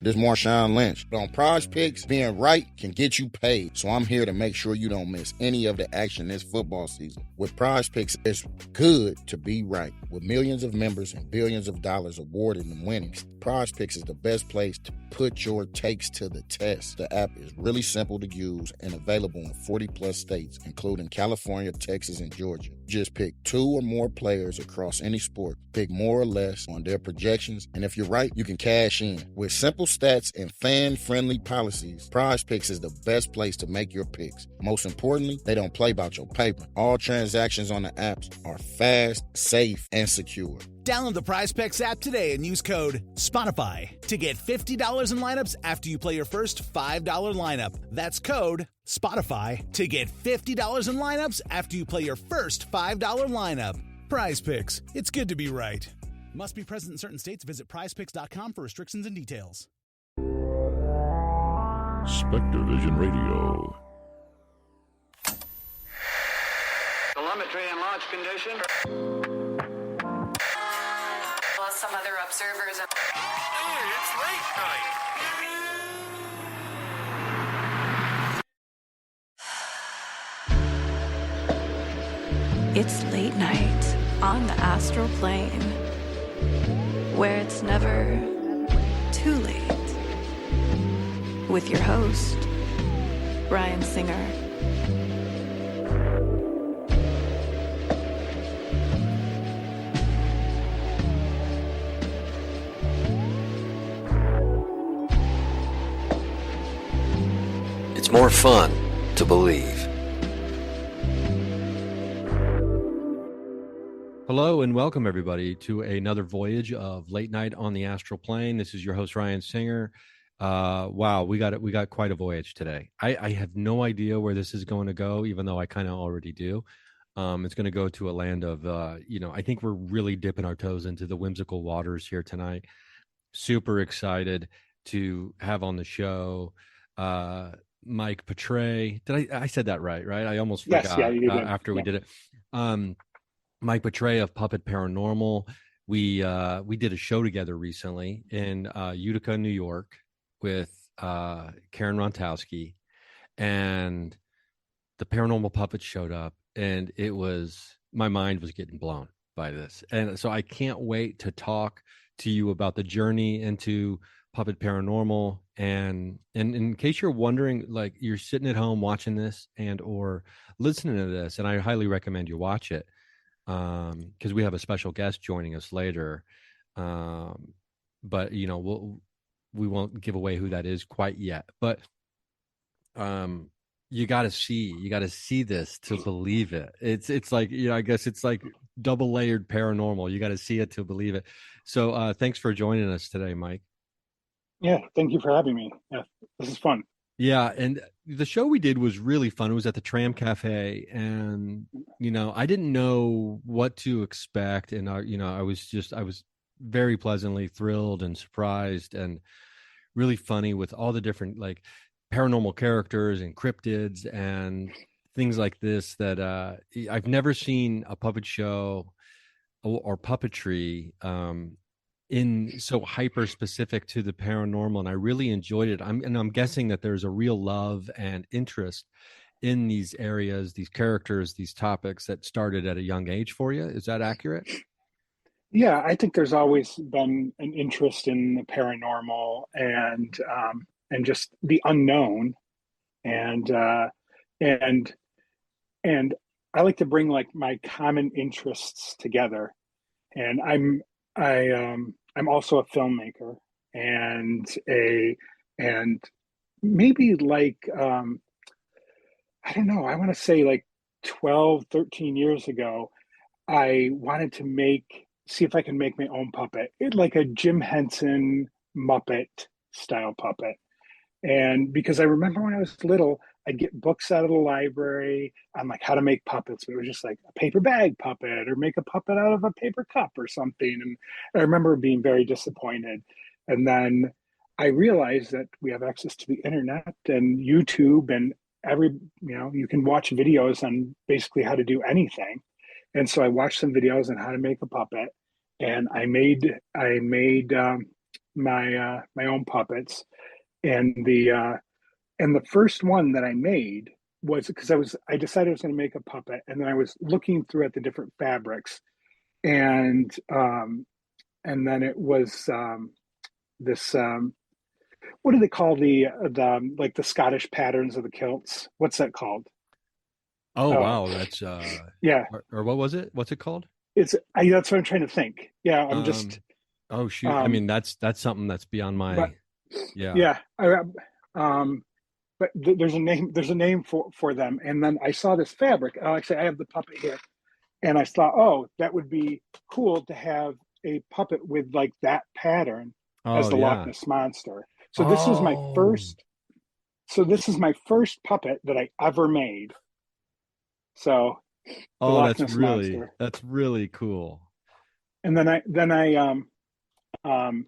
This is Marshawn Lynch. But on Prize Picks, being right can get you paid. So I'm here to make sure you don't miss any of the action this football season. With Prize Picks, it's good to be right. With millions of members and billions of dollars awarded and winnings, Prize Picks is the best place to put your takes to the test. The app is really simple to use and available in 40 plus states, including California, Texas, and Georgia. Just pick 2 or more players across any sport. Pick more or less on their projections, and if you're right, you can cash in. With simple stats and fan-friendly policies, Prize Picks is the best place to make your picks. Most importantly, they don't play about your paper. All transactions on the apps are fast, safe, and secure. Download the Prize Picks app today and use code SPOTIFY to get $50 in lineups after you play your first $5 lineup. That's code SPOTIFY to get $50 in lineups after you play your first $5 lineup. Prize Picks. It's good to be right. Must be present in certain states. Visit prizepicks.com for restrictions and details. Spectre Vision Radio. Telemetry in launch condition. Plus some other observers. Hey, it's late night. It's late night on the astral plane, where it's never too late. With your host, Ryan Singer. It's more fun to believe. Hello and welcome everybody to another voyage of Late Night on the Astral Plane. This is your host Ryan Singer. Wow, we got quite a voyage today. I have no idea where this is going to go, even though I kind of already do. It's going to go to a land of, I think we're really dipping our toes into the whimsical waters here tonight. Super excited to have on the show Mike Patrei. I said that right? I almost forgot. Yes, yeah, you did. After we did it. Mike Patrei of Puppet Paranormal. We did a show together recently in Utica, New York, with Karen Rontowski, and the Paranormal Puppets showed up, and my mind was getting blown by this. And so I can't wait to talk to you about the journey into Puppet Paranormal. And in case you're wondering, like you're sitting at home watching this and or listening to this, and I highly recommend you watch it, because we have a special guest joining us later. But we won't give away who that is quite yet. But you got to see this to believe it. It's like, I guess it's like double layered paranormal. You got to see it to believe it. So thanks for joining us today, Mike. Yeah, thank you for having me. Yeah, this is fun. Yeah, and the show we did was really fun. It was at the Tram Cafe, and I didn't know what to expect, and I was very pleasantly thrilled and surprised, and really funny with all the different like paranormal characters and cryptids and things like this that I've never seen a puppet show or puppetry in so hyper specific to the paranormal, and I really enjoyed it. I'm guessing that there's a real love and interest in these areas, these characters, these topics that started at a young age for you. Is that accurate? Yeah, I think there's always been an interest in the paranormal and just the unknown, and I like to bring like my common interests together. And I'm also a filmmaker and maybe like I don't know, I want to say like 12, 13 years ago, I wanted to see if I can make my own puppet, like a Jim Henson Muppet style puppet. And because I remember when I was little, I'd get books out of the library on like how to make puppets. But it was just like a paper bag puppet or make a puppet out of a paper cup or something. And I remember being very disappointed. And then I realized that we have access to the internet and YouTube and you can watch videos on basically how to do anything. And so I watched some videos on how to make a puppet, and I made my own puppets, and the first one that I made was because I decided I was going to make a puppet, and then I was looking through at the different fabrics, and then it was this what do they call the like the Scottish patterns of the kilts? What's that called? Oh Uh, wow, that's yeah, or what was it? What's it called? that's what I'm trying to think. Yeah, I'm just Oh shoot. I um, mean, that's something that's beyond but my, yeah. yeah, um, but there's a name for them, and then I saw this fabric. Actually, I have the puppet here, and I thought, oh, that would be cool to have a puppet with like that pattern as Oh the Loch yeah. Ness monster. So Oh, this is my first puppet that I ever made. So the oh, Loch Ness monster. that's really cool. And um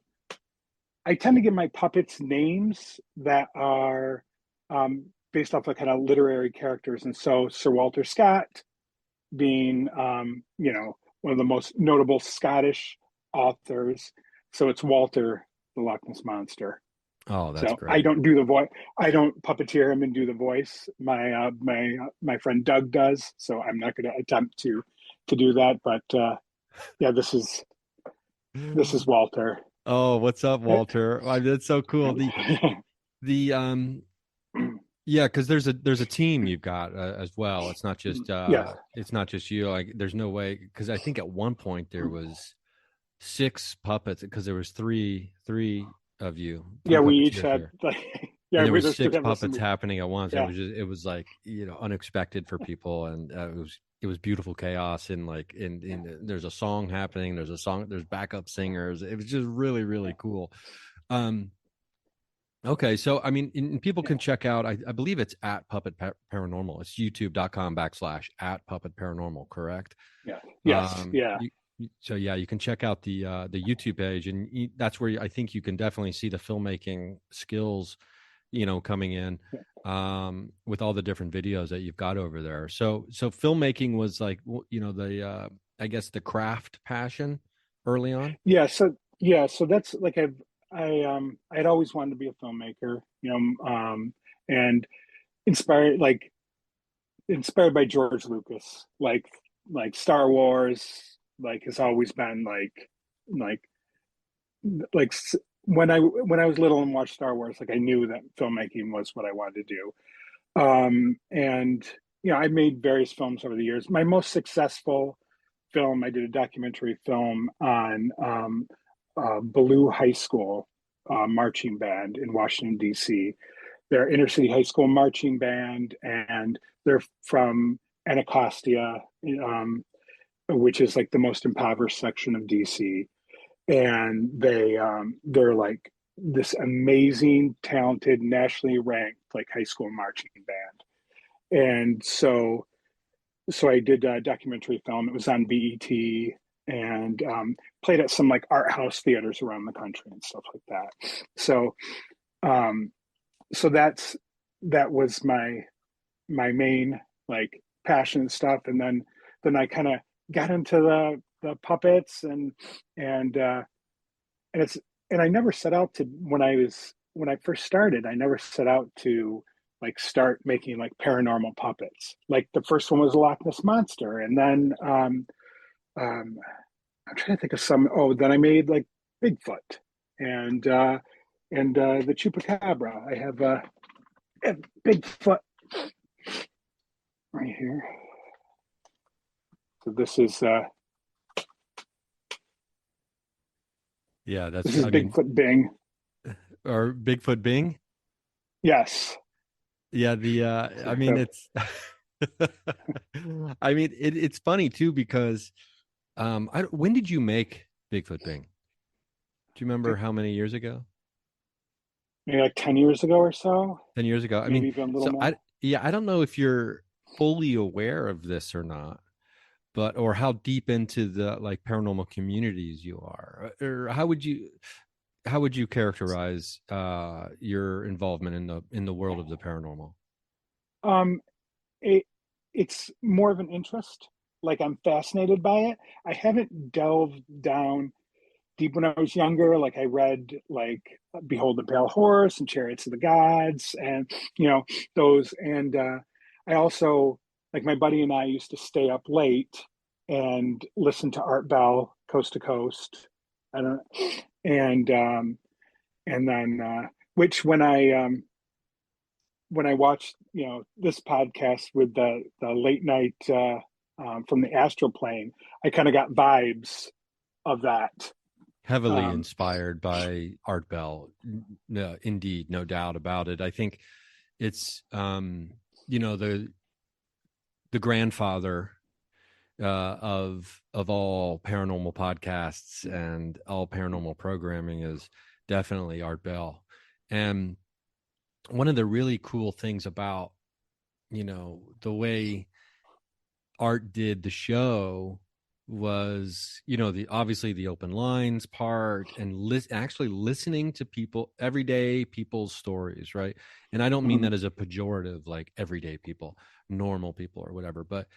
I tend to give my puppets names that are based off of kind of literary characters. And so Sir Walter Scott being one of the most notable Scottish authors. So it's Walter the Loch Ness monster. Oh, that's So I great. don't do the voice. I don't puppeteer him and do the voice. My friend Doug does. So I'm not going to attempt to do that. But yeah, this is Walter. Oh, what's up, Walter? That's so cool. The yeah, because there's a team you've got as well. Yeah, It's not just you. Like there's no way, because I think at one point there was six puppets, because there was three of you, three yeah. We each puppeteers had here, like and yeah. there was There's two six of us, and puppets happening at once. yeah, It was like, unexpected for people, and it was beautiful chaos, and like there's a song happening, there's backup singers. It was just really really cool. um Okay, so I mean, people can check out. I believe it's at Paranormal. It's youtube.com/at Puppet Paranormal. Correct. yeah, yes, yeah. So yeah, you can check out the YouTube page, and that's where I think you can definitely see the filmmaking skills, coming in, with all the different videos that you've got over there. So filmmaking was like, the I guess the craft passion early on. So that's like I'd always wanted to be a filmmaker, and inspired inspired by George Lucas, like Star Wars, like has always been like like when I was little and watched Star Wars, like I knew that filmmaking was what I wanted to do. And I made various films over the years. My most successful film, I did a documentary film on Ballou High School marching band in Washington, D.C. They're inner city high school marching band, and they're from Anacostia, which is like the most impoverished section of D.C. And they're like this amazing, talented, nationally ranked like high school marching band. And so I did a documentary film. It was on BET, and played at some like art house theaters around the country and stuff like that. So um, so that was my main like passion and stuff. And then I kind of got into the puppets, and it's and I never set out to when I first started, I never set out to like start making like paranormal puppets. Like the first one was Loch Ness Monster, and then um, I'm trying to think of some. Oh, then I made like Bigfoot and the Chupacabra. I have Bigfoot right here. So Yeah, this that's, is I mean, Bigfoot Bing. or Bigfoot Bing. Yes. Yeah, I mean, it's I mean, it's funny too, because when did you make Bigfoot Bing? Do you remember how many years ago? Maybe like 10 years ago or so. 10 years ago. I Maybe mean, even a little so more. I don't know if you're fully aware of this or not, but or how deep into the like paranormal communities you are, or how would you characterize your involvement in the world of the paranormal? Um, it it's more of an interest. Like I'm fascinated by it. I haven't delved down deep when I was younger. Like I read like Behold the Pale Horse and Chariots of the Gods, and those. And I also, like, my buddy and I used to stay up late and listen to Art Bell Coast to Coast, and then which when I watched this podcast with the late night from the astral plane, I kind of got vibes of that. Heavily inspired by Art Bell. No, indeed, no doubt about it. I think it's the grandfather of all paranormal podcasts and all paranormal programming is definitely Art Bell. And one of the really cool things about the way Art did the show was obviously the open lines part, and actually listening to people, everyday people's stories, right? And I don't mean that as a pejorative, like everyday people, normal people or whatever, but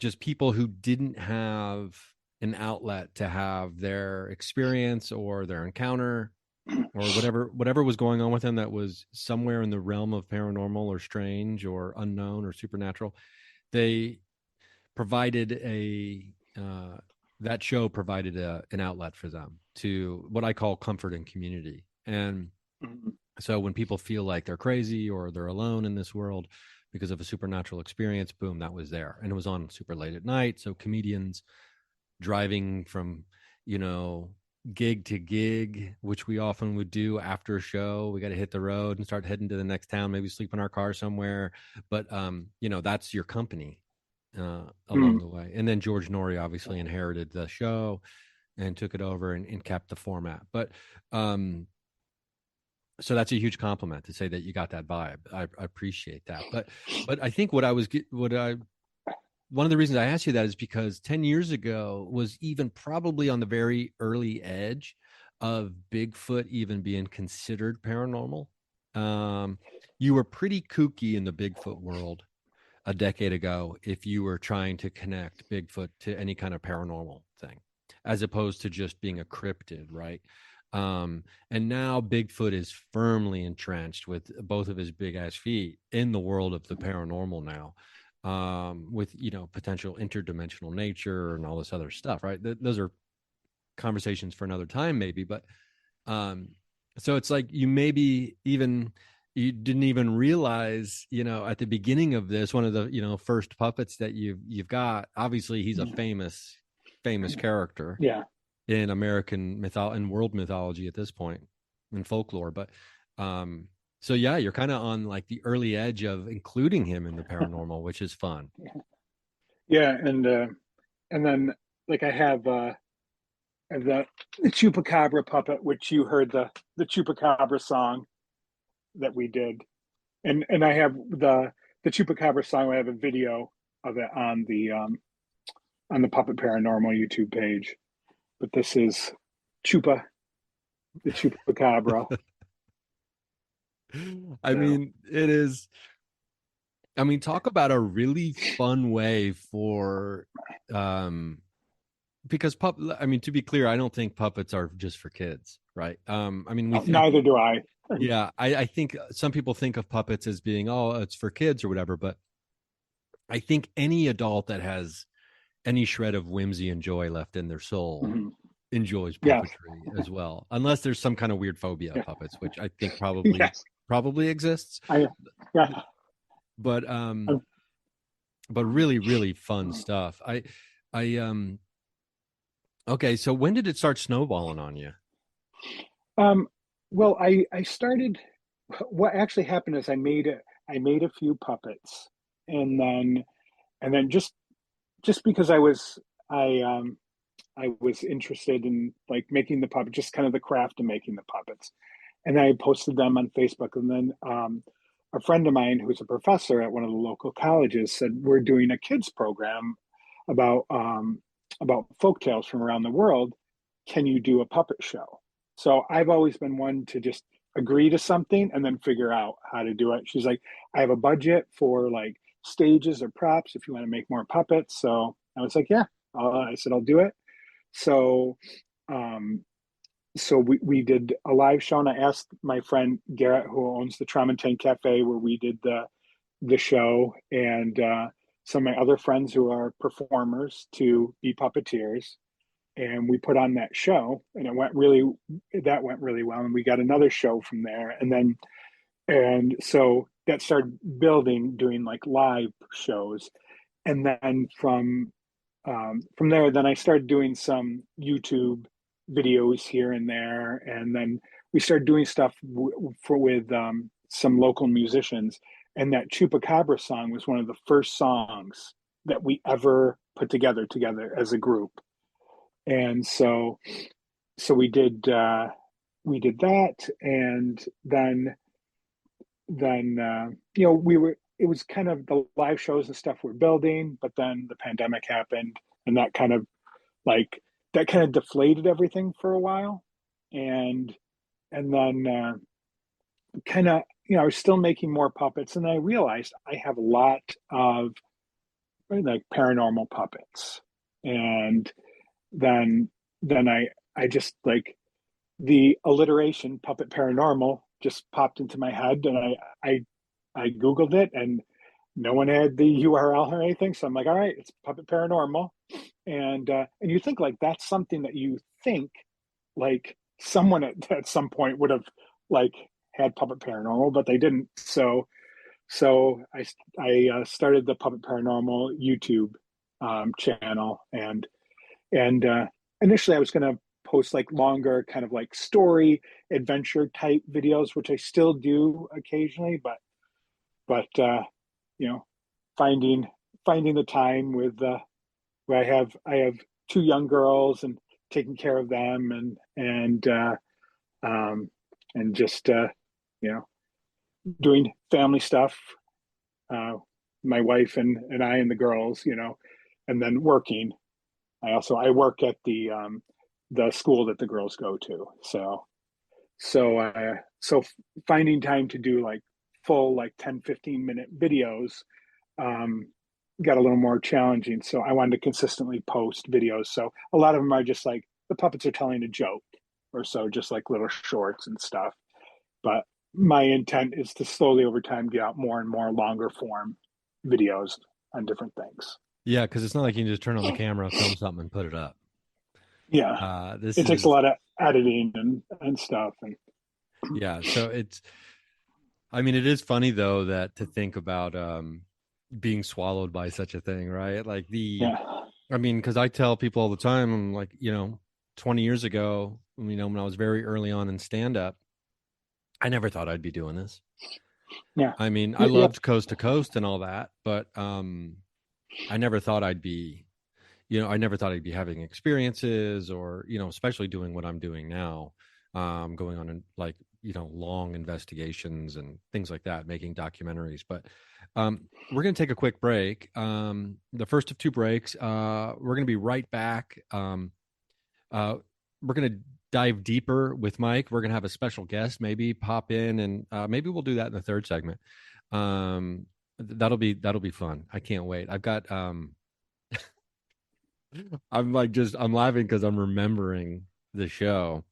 just people who didn't have an outlet to have their experience or their encounter or whatever was going on with them that was somewhere in the realm of paranormal or strange or unknown or supernatural. They provided that show provided an outlet for them to what I call comfort and community. And so when people feel like they're crazy or they're alone in this world because of a supernatural experience, boom, that was there. And it was on super late at night. So comedians driving from, gig to gig, which we often would do after a show, we got to hit the road and start heading to the next town, maybe sleep in our car somewhere. But, that's your company along the way. And then George Norrie obviously inherited the show and took it over and kept the format. But so that's a huge compliment to say that you got that vibe. I appreciate that. But I think one of the reasons I asked you that is because 10 years ago was even probably on the very early edge of Bigfoot even being considered paranormal. You were pretty kooky in the Bigfoot world a decade ago if you were trying to connect Bigfoot to any kind of paranormal thing, as opposed to just being a cryptid, right? And now Bigfoot is firmly entrenched with both of his big ass feet in the world of the paranormal now, with potential interdimensional nature and all this other stuff, right? Those are conversations for another time maybe, but so it's like you didn't even realize at the beginning of this, one of the first puppets that you've got, obviously he's a famous character in American and world mythology at this point, in folklore. But so yeah, you're kind of on like the early edge of including him in the paranormal, which is fun. Yeah, and then like I have the Chupacabra puppet, which you heard the Chupacabra song that we did, and I have the Chupacabra song. I have a video of it on the Puppet Paranormal YouTube page. But this is the Chupacabra. I mean, it is. I mean, talk about a really fun way for, because to be clear, I don't think puppets are just for kids, right? Neither do I. Yeah, I think some people think of puppets as being, it's for kids or whatever, but I think any adult that has any shred of whimsy and joy left in their soul enjoys puppetry as well, unless there's some kind of weird phobia of puppets, which I think probably exists. But really, really fun stuff. Okay, so when did it start snowballing on you? Well, I started. What actually happened is I made a few puppets, and then just because I was interested in like making the puppet, just kind of the craft of making the puppets, and I posted them on Facebook, and then a friend of mine who's a professor at one of the local colleges said, we're doing a kids program about folktales from around the world. Can you do a puppet show? So I've always been one to just agree to something and then figure out how to do it. She's like, I have a budget for like stages or props if you want to make more puppets. So I was like, yeah. I said, I'll do it. So we did a live show, and I asked my friend Garrett, who owns the Tramontaine Cafe, where we did the show, and some of my other friends who are performers to be puppeteers, and we put on that show, and that went really well, and we got another show from there, and so that started building, doing like live shows, and then from there, then I started doing some YouTube videos here and there, and then we started doing stuff with some local musicians. And that Chupacabra song was one of the first songs that we ever put together as a group. And so we did that, and then it was kind of the live shows and stuff we're building, but then the pandemic happened, and that kind of deflated everything for a while, and then I was still making more puppets, and I realized I have a lot of like paranormal puppets, and then I just like the alliteration Puppet Paranormal just popped into my head, and I Googled it, and no one had the URL or anything. So I'm like, all right, it's Puppet Paranormal. And you think like that's something that you think like someone at some point would have like had Puppet Paranormal, but they didn't. So I started the Puppet Paranormal YouTube channel, and initially I was going to post like longer kind of like story adventure type videos, which I still do occasionally, but finding the time with where I have two young girls and taking care of them, and just doing family stuff, my wife and I and the girls, and then working. I work at the school that the girls go to. So finding time to do like full like 10-15 minute videos got a little more challenging. So I wanted to consistently post videos. So a lot of them are just like the puppets are telling a joke or so, just like little shorts and stuff. But my intent is to slowly over time get out more and more longer form videos on different things. Yeah, because it's not like you can just turn on the camera, film something, and put it up. Yeah, it takes a lot of editing and stuff. And yeah, so it is funny though that to think about being swallowed by such a thing, right? Like because I tell people all the time, I'm like, 20 years ago, when I was very early on in stand-up, I never thought I'd be doing this. Yeah. I loved Coast to Coast and all that, but I never thought I'd be having experiences or, especially doing what I'm doing now, going on like, long investigations and things like that, making documentaries. But we're going to take a quick break. The first of two breaks, we're going to be right back. We're going to dive deeper with Mike. We're going to have a special guest maybe pop in, and maybe we'll do that in the third segment. That'll be fun. I can't wait. I've got I'm laughing because I'm remembering the show.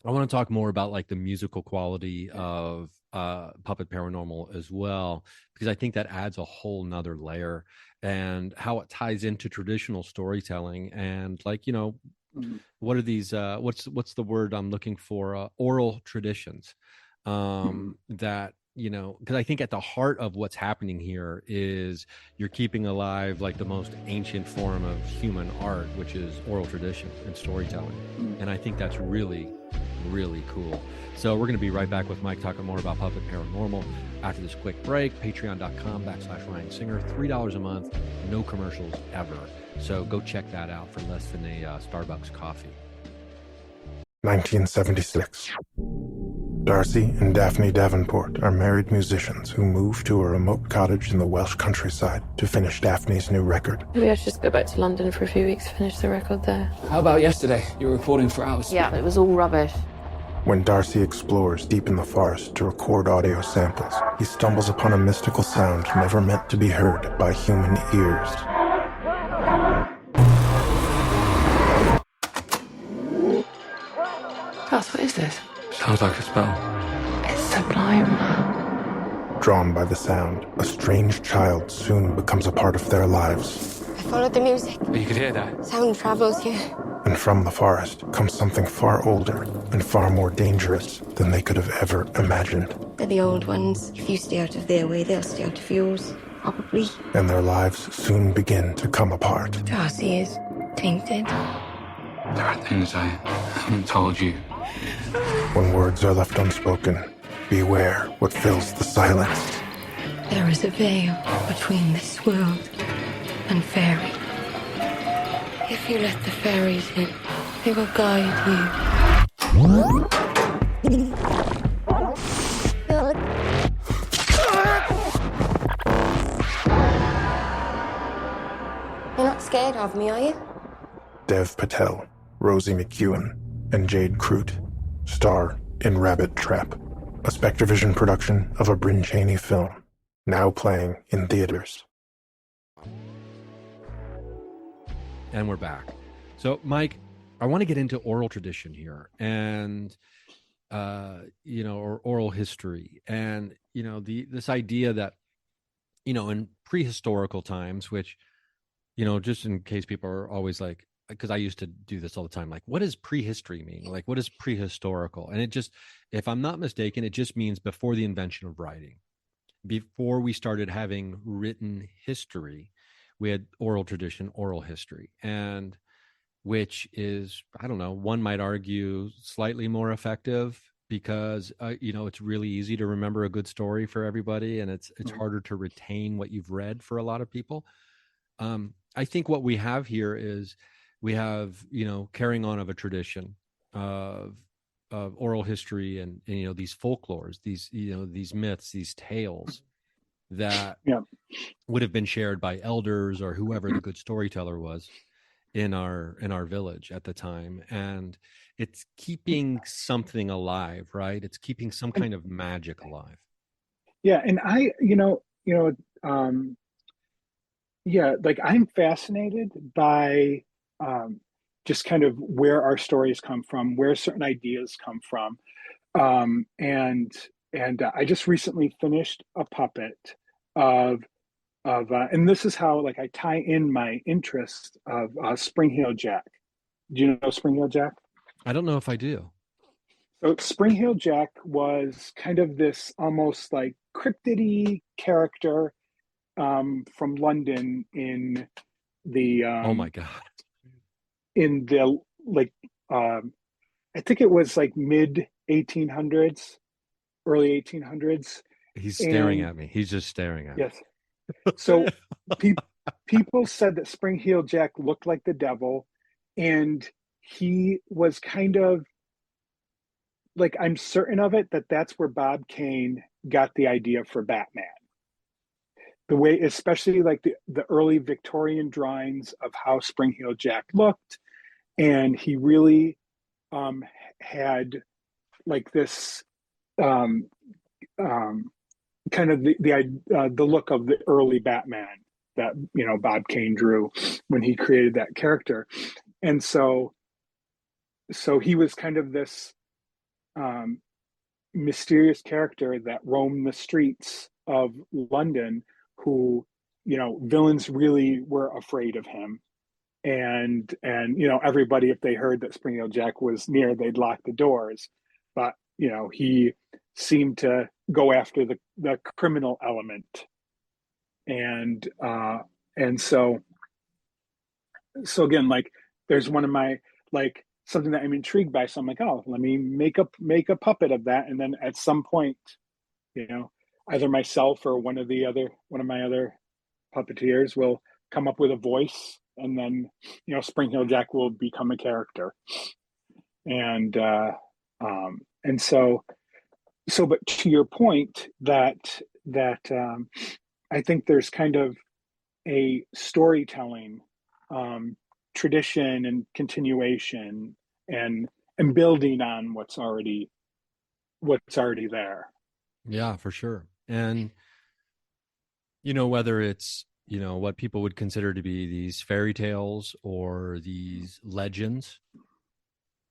I want to talk more about like the musical quality of Puppet Paranormal as well, because I think that adds a whole nother layer, and how it ties into traditional storytelling, and like, what are these what's the word I'm looking for, oral traditions, that because I think at the heart of what's happening here is you're keeping alive like the most ancient form of human art, which is oral tradition and storytelling. And I think that's really, really cool. So we're going to be right back with Mike talking more about Puppet Paranormal after this quick break. Patreon.com/Ryan Singer, $3 a month, no commercials ever. So go check that out for less than a Starbucks coffee. 1976. Darcy and Daphne Davenport are married musicians who move to a remote cottage in the Welsh countryside to finish Daphne's new record. Maybe I should just go back to London for a few weeks, finish the record there. How about yesterday? You were recording for hours. Yeah, it was all rubbish. When Darcy explores deep in the forest to record audio samples, he stumbles upon a mystical sound never meant to be heard by human ears. is this? Sounds like a spell. It's sublime. Drawn by the sound, a strange child soon becomes a part of their lives. I followed the music. But you could hear that. Sound travels here. And from the forest comes something far older and far more dangerous than they could have ever imagined. They're the old ones. If you stay out of their way, they'll stay out of yours. Probably. And their lives soon begin to come apart. Darcy is tainted. There are things I haven't told you. When words are left unspoken, beware what fills the silence. There is a veil between this world and fairy. If you let the fairies in, they will guide you. You're not scared of me, are you? Dev Patel, Rosie McEwen, and Jade Crute star in Rabbit Trap, a Spectrovision production of a Bryn Chaney film, now playing in theaters. And we're back. So, Mike, I want to get into oral tradition here and, or oral history. And, this idea that, in prehistorical times, which, just in case people are always like, because I used to do this all the time, like, what does prehistory mean? Like, what is prehistorical? And it just, if I'm not mistaken, it just means before the invention of writing, before we started having written history. We had oral tradition, oral history, and which is, I don't know, one might argue slightly more effective because, it's really easy to remember a good story for everybody. And it's harder to retain what you've read for a lot of people. I think what we have here is we have, carrying on of a tradition of oral history and these folklores, these myths, these tales that would have been shared by elders or whoever the good storyteller was in our village at the time. And it's keeping something alive, right? It's keeping some kind of magic alive. Yeah. And I'm fascinated by just kind of where our stories come from, where certain ideas come from. And I just recently finished a puppet of and this is how I tie in my interest of Spring Heel Jack. Do you know Spring Heel Jack? I don't know if I do. So Spring Heel Jack was kind of this almost like cryptidy character from London in the oh my god, in the I think it was mid 1800s, early 1800s. He's staring at me. He's just staring at me. Yes. So people said that Spring Heel Jack looked like the devil, and he was kind of I'm certain of it that that's where Bob Kane got the idea for Batman. The way, especially the early Victorian drawings of how Spring Heel Jack looked, and he really had this kind of the look of the early Batman that Bob Kane drew when he created that character. And so he was kind of this mysterious character that roamed the streets of London, who villains really were afraid of him, and everybody, if they heard that Spring Heel Jack was near, they'd lock the doors. But he seemed to go after the criminal element, and so again, there's one of my something that I'm intrigued by. So I'm like, oh, let me make a puppet of that, and then at some point, either myself or one of my other puppeteers will come up with a voice, and then Spring Heel Jack will become a character, and but to your point that I think there's kind of a storytelling tradition and continuation and building on what's already there. Yeah, for sure. And whether it's what people would consider to be these fairy tales or these legends,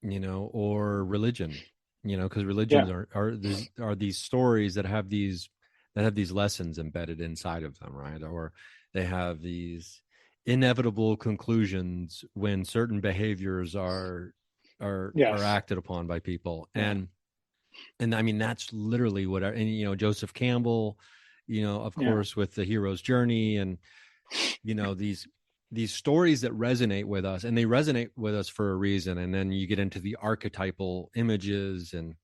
or religion, because religions are these stories that have these lessons embedded inside of them, right? Or they have these inevitable conclusions when certain behaviors are acted upon by people. And I mean, that's literally what Joseph Campbell, of course, with the hero's journey, and these stories that resonate with us, and they resonate with us for a reason. And then you get into the archetypal images, and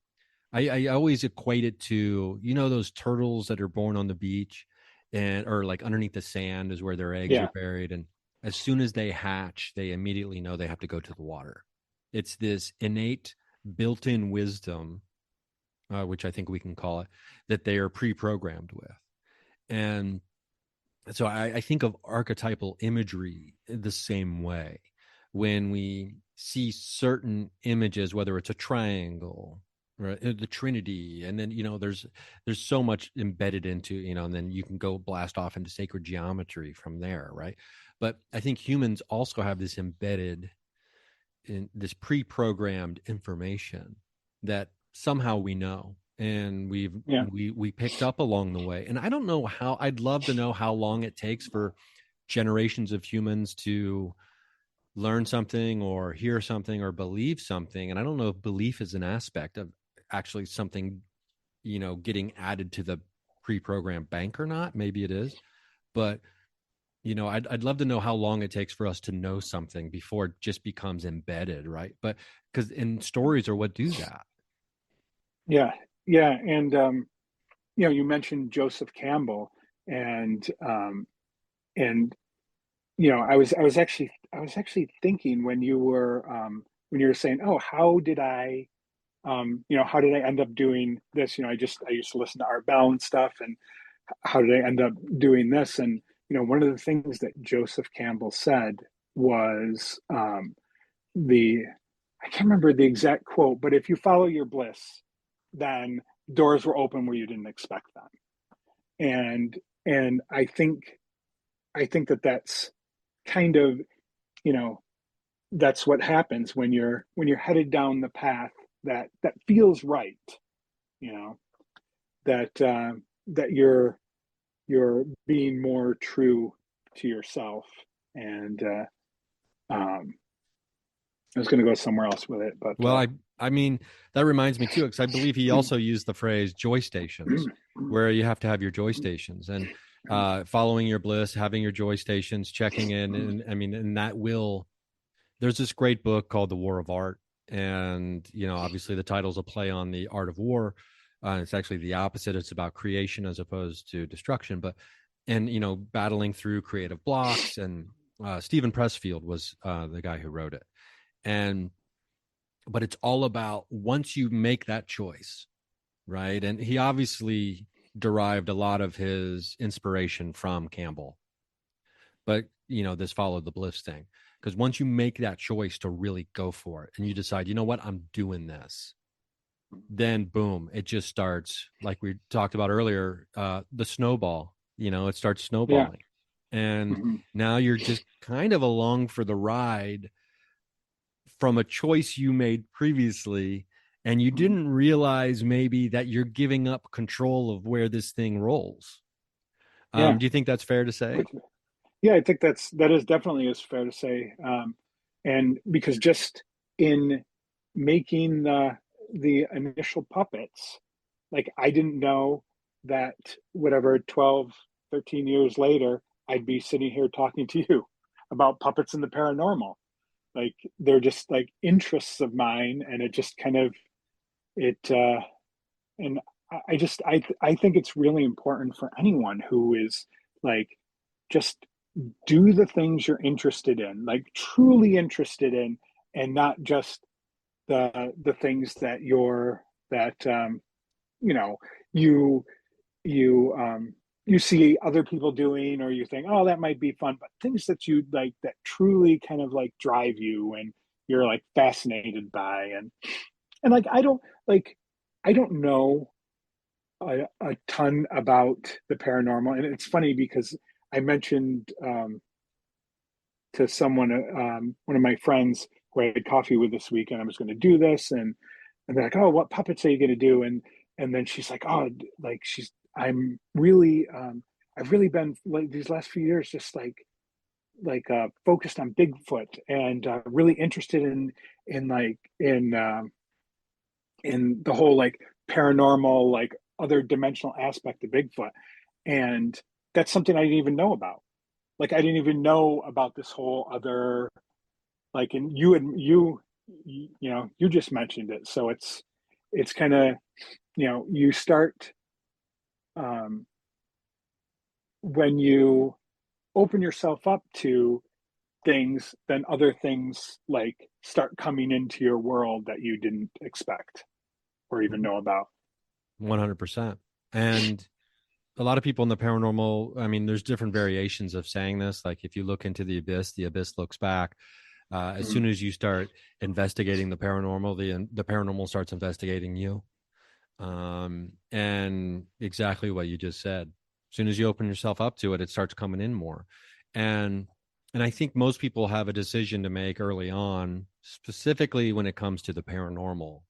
I always equate it to, those turtles that are born on the beach or like underneath the sand is where their eggs are buried. And as soon as they hatch, they immediately know they have to go to the water. It's this innate built-in wisdom, which I think we can call it, that they are pre-programmed with. And so I think of archetypal imagery the same way. When we see certain images, whether it's a triangle or the Trinity, and then, there's so much embedded into, and then you can go blast off into sacred geometry from there, right? But I think humans also have this embedded in this pre-programmed information that somehow we know, and we picked up along the way. And I don't know how. I'd love to know how long it takes for generations of humans to learn something or hear something or believe something. And I don't know if belief is an aspect of actually something, getting added to the pre-programmed bank or not. Maybe it is, but I'd love to know how long it takes for us to know something before it just becomes embedded, right? But because in stories are what do that. Yeah. And, you mentioned Joseph Campbell, and I was actually thinking when you were saying, oh, how did I end up doing this? I used to listen to Art Bell and stuff, and how did I end up doing this? And, one of the things that Joseph Campbell said was, I can't remember the exact quote, but if you follow your bliss, then doors will open where you didn't expect them. And I think that that's kind of, that's what happens when you're headed down the path that feels right, that you're being more true to yourself. And I was going to go somewhere else with it, but I mean, that reminds me too, because I believe he also used the phrase joy stations, where you have to have your joy stations, and following your bliss, having your joy stations, checking in. And I mean, and that there's this great book called The War of Art. And, obviously the title's a play on the art of war. It's actually the opposite. It's about creation as opposed to destruction, and battling through creative blocks. And Stephen Pressfield was the guy who wrote it. But it's all about once you make that choice, right? And he obviously derived a lot of his inspiration from Campbell, but this followed the bliss thing, because once you make that choice to really go for it and you decide, you know what, I'm doing this, then boom, it just starts, like we talked about earlier, the snowball, it starts snowballing. And now you're just kind of along for the ride from a choice you made previously, and you didn't realize maybe that you're giving up control of where this thing rolls. Do you think that's fair to say? Yeah, I think that is definitely is fair to say. And because just in making the initial puppets, like I didn't know that whatever 12, 13 years later, I'd be sitting here talking to you about puppets and the paranormal. Like they're just like interests of mine, and it just kind of and I think it's really important for anyone who is like, just do the things you're interested in, like truly interested in, and not just the things that you see other people doing, or you think, oh, that might be fun, but things that you like, that truly kind of like drive you and you're like fascinated by. And like I don't know a ton about the paranormal. And it's funny because I mentioned to someone, one of my friends who I had coffee with this week, and I was going to do this, and and they're like, "Oh, what puppets are you going to do?" And then she's like, "Oh, like I'm really, I've really been like these last few years, just focused on Bigfoot and really interested in the whole like paranormal, like other dimensional aspect of Bigfoot." And that's something I didn't even know about. Like I didn't even know about this whole other, like, and you just mentioned it. So it's kind of, you start, um, when you open yourself up to things, then other things like start coming into your world that you didn't expect or even know about. 100%. And a lot of people in the paranormal, I mean, there's different variations of saying this. Like if you look into the abyss looks back. As soon as you start investigating the paranormal, the paranormal starts investigating you. And exactly what you just said. As soon as you open yourself up to it, it starts coming in more. And I think most people have a decision to make early on, specifically when it comes to the paranormal.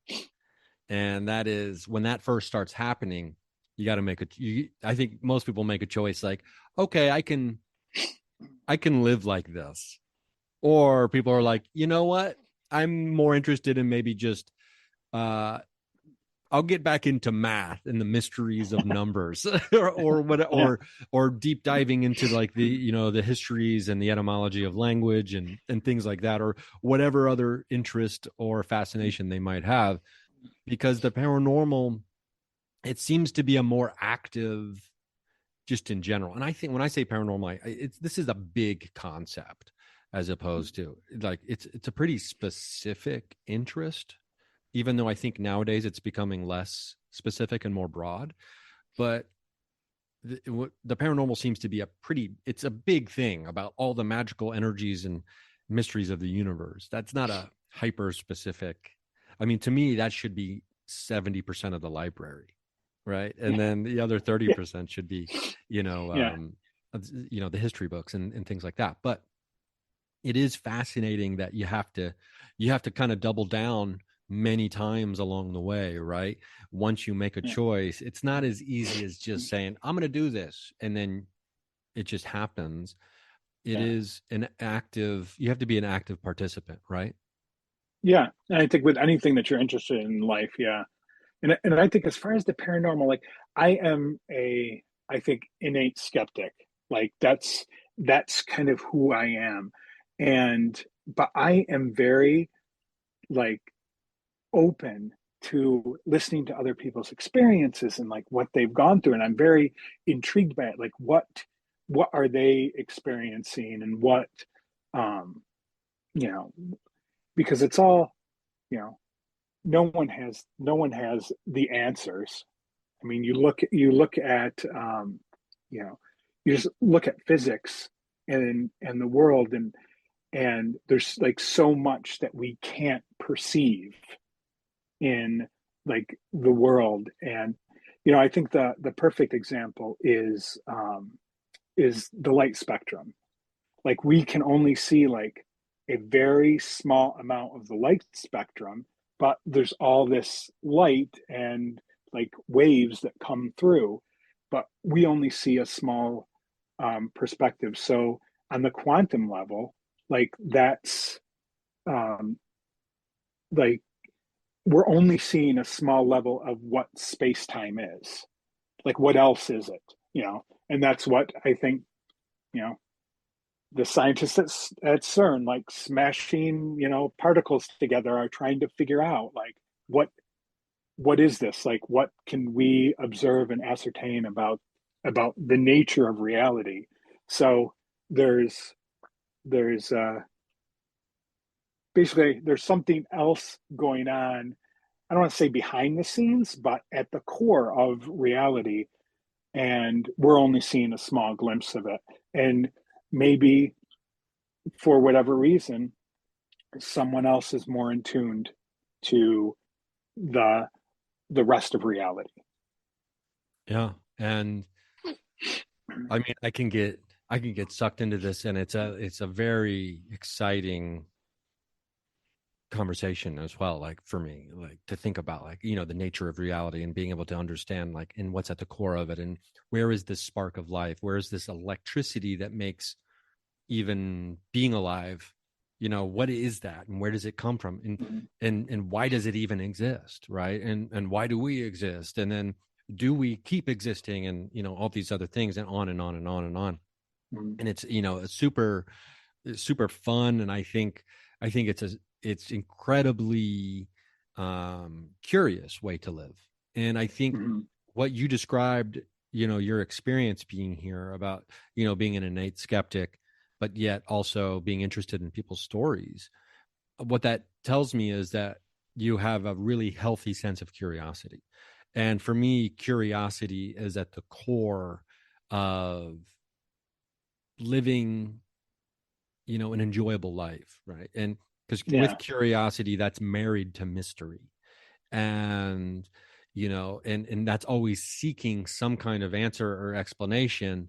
And that is when that first starts happening, you got to I think most people make a choice like, okay, I can live like this. Or people are like, you know what? I'm more interested in maybe just, I'll get back into math and the mysteries of numbers or deep diving into like the histories and the etymology of language and things like that, or whatever other interest or fascination they might have, because the paranormal, it seems to be a more active, just in general. And I think when I say paranormal, this is a big concept, as opposed to like it's a pretty specific interest, even though I think nowadays it's becoming less specific and more broad. But the paranormal seems to be it's a big thing about all the magical energies and mysteries of the universe. That's not a hyper specific. I mean, to me, that should be 70% of the library, right? And then the other 30% should be, the history books and things like that. But it is fascinating that you have to kind of double down many times along the way, right? Once you make a choice, it's not as easy as just saying, I'm going to do this, and then it just happens. It is you have to be an active participant, right? Yeah. And I think with anything that you're interested in life, yeah. And I think as far as the paranormal, like I am I think innate skeptic. Like that's kind of who I am. But I am very like open to listening to other people's experiences and like what they've gone through. And I'm very intrigued by it. Like what are they experiencing, and what, um, because it's all, no one has the answers. I mean, you look at, you just look at physics and the world, and there's like so much that we can't perceive in like the world. And I think the perfect example is the light spectrum. Like we can only see like a very small amount of the light spectrum, but there's all this light and like waves that come through, but we only see a small perspective. So on the quantum level, like that's, like we're only seeing a small level of what space-time is. Like what else is it? And that's what I think, the scientists at CERN, like smashing, particles together, are trying to figure out like what is this? Like what can we observe and ascertain about the nature of reality? So there's basically there's something else going on. I don't want to say behind the scenes, but at the core of reality, and we're only seeing a small glimpse of it. And maybe for whatever reason, someone else is more in tuned to the rest of reality. Yeah. And I mean, I can get sucked into this, and it's a very exciting conversation as well, like for me, like to think about, like, you know, the nature of reality and being able to understand, like, and what's at the core of it, and where is this spark of life, where is this electricity that makes even being alive, you know, what is that, and where does it come from, and why does it even exist, right? And why do we exist, and then do we keep existing, and, you know, all these other things, and on and on and on and on. And it's, you know, it's super fun, and I think it's incredibly curious way to live. And I think what you described, you know, your experience being here about, you know, being an innate skeptic, but yet also being interested in people's stories, what that tells me is that you have a really healthy sense of curiosity. And for me, curiosity is at the core of living, you know, an enjoyable life, right? And because with curiosity, that's married to mystery, and, you know, and that's always seeking some kind of answer or explanation,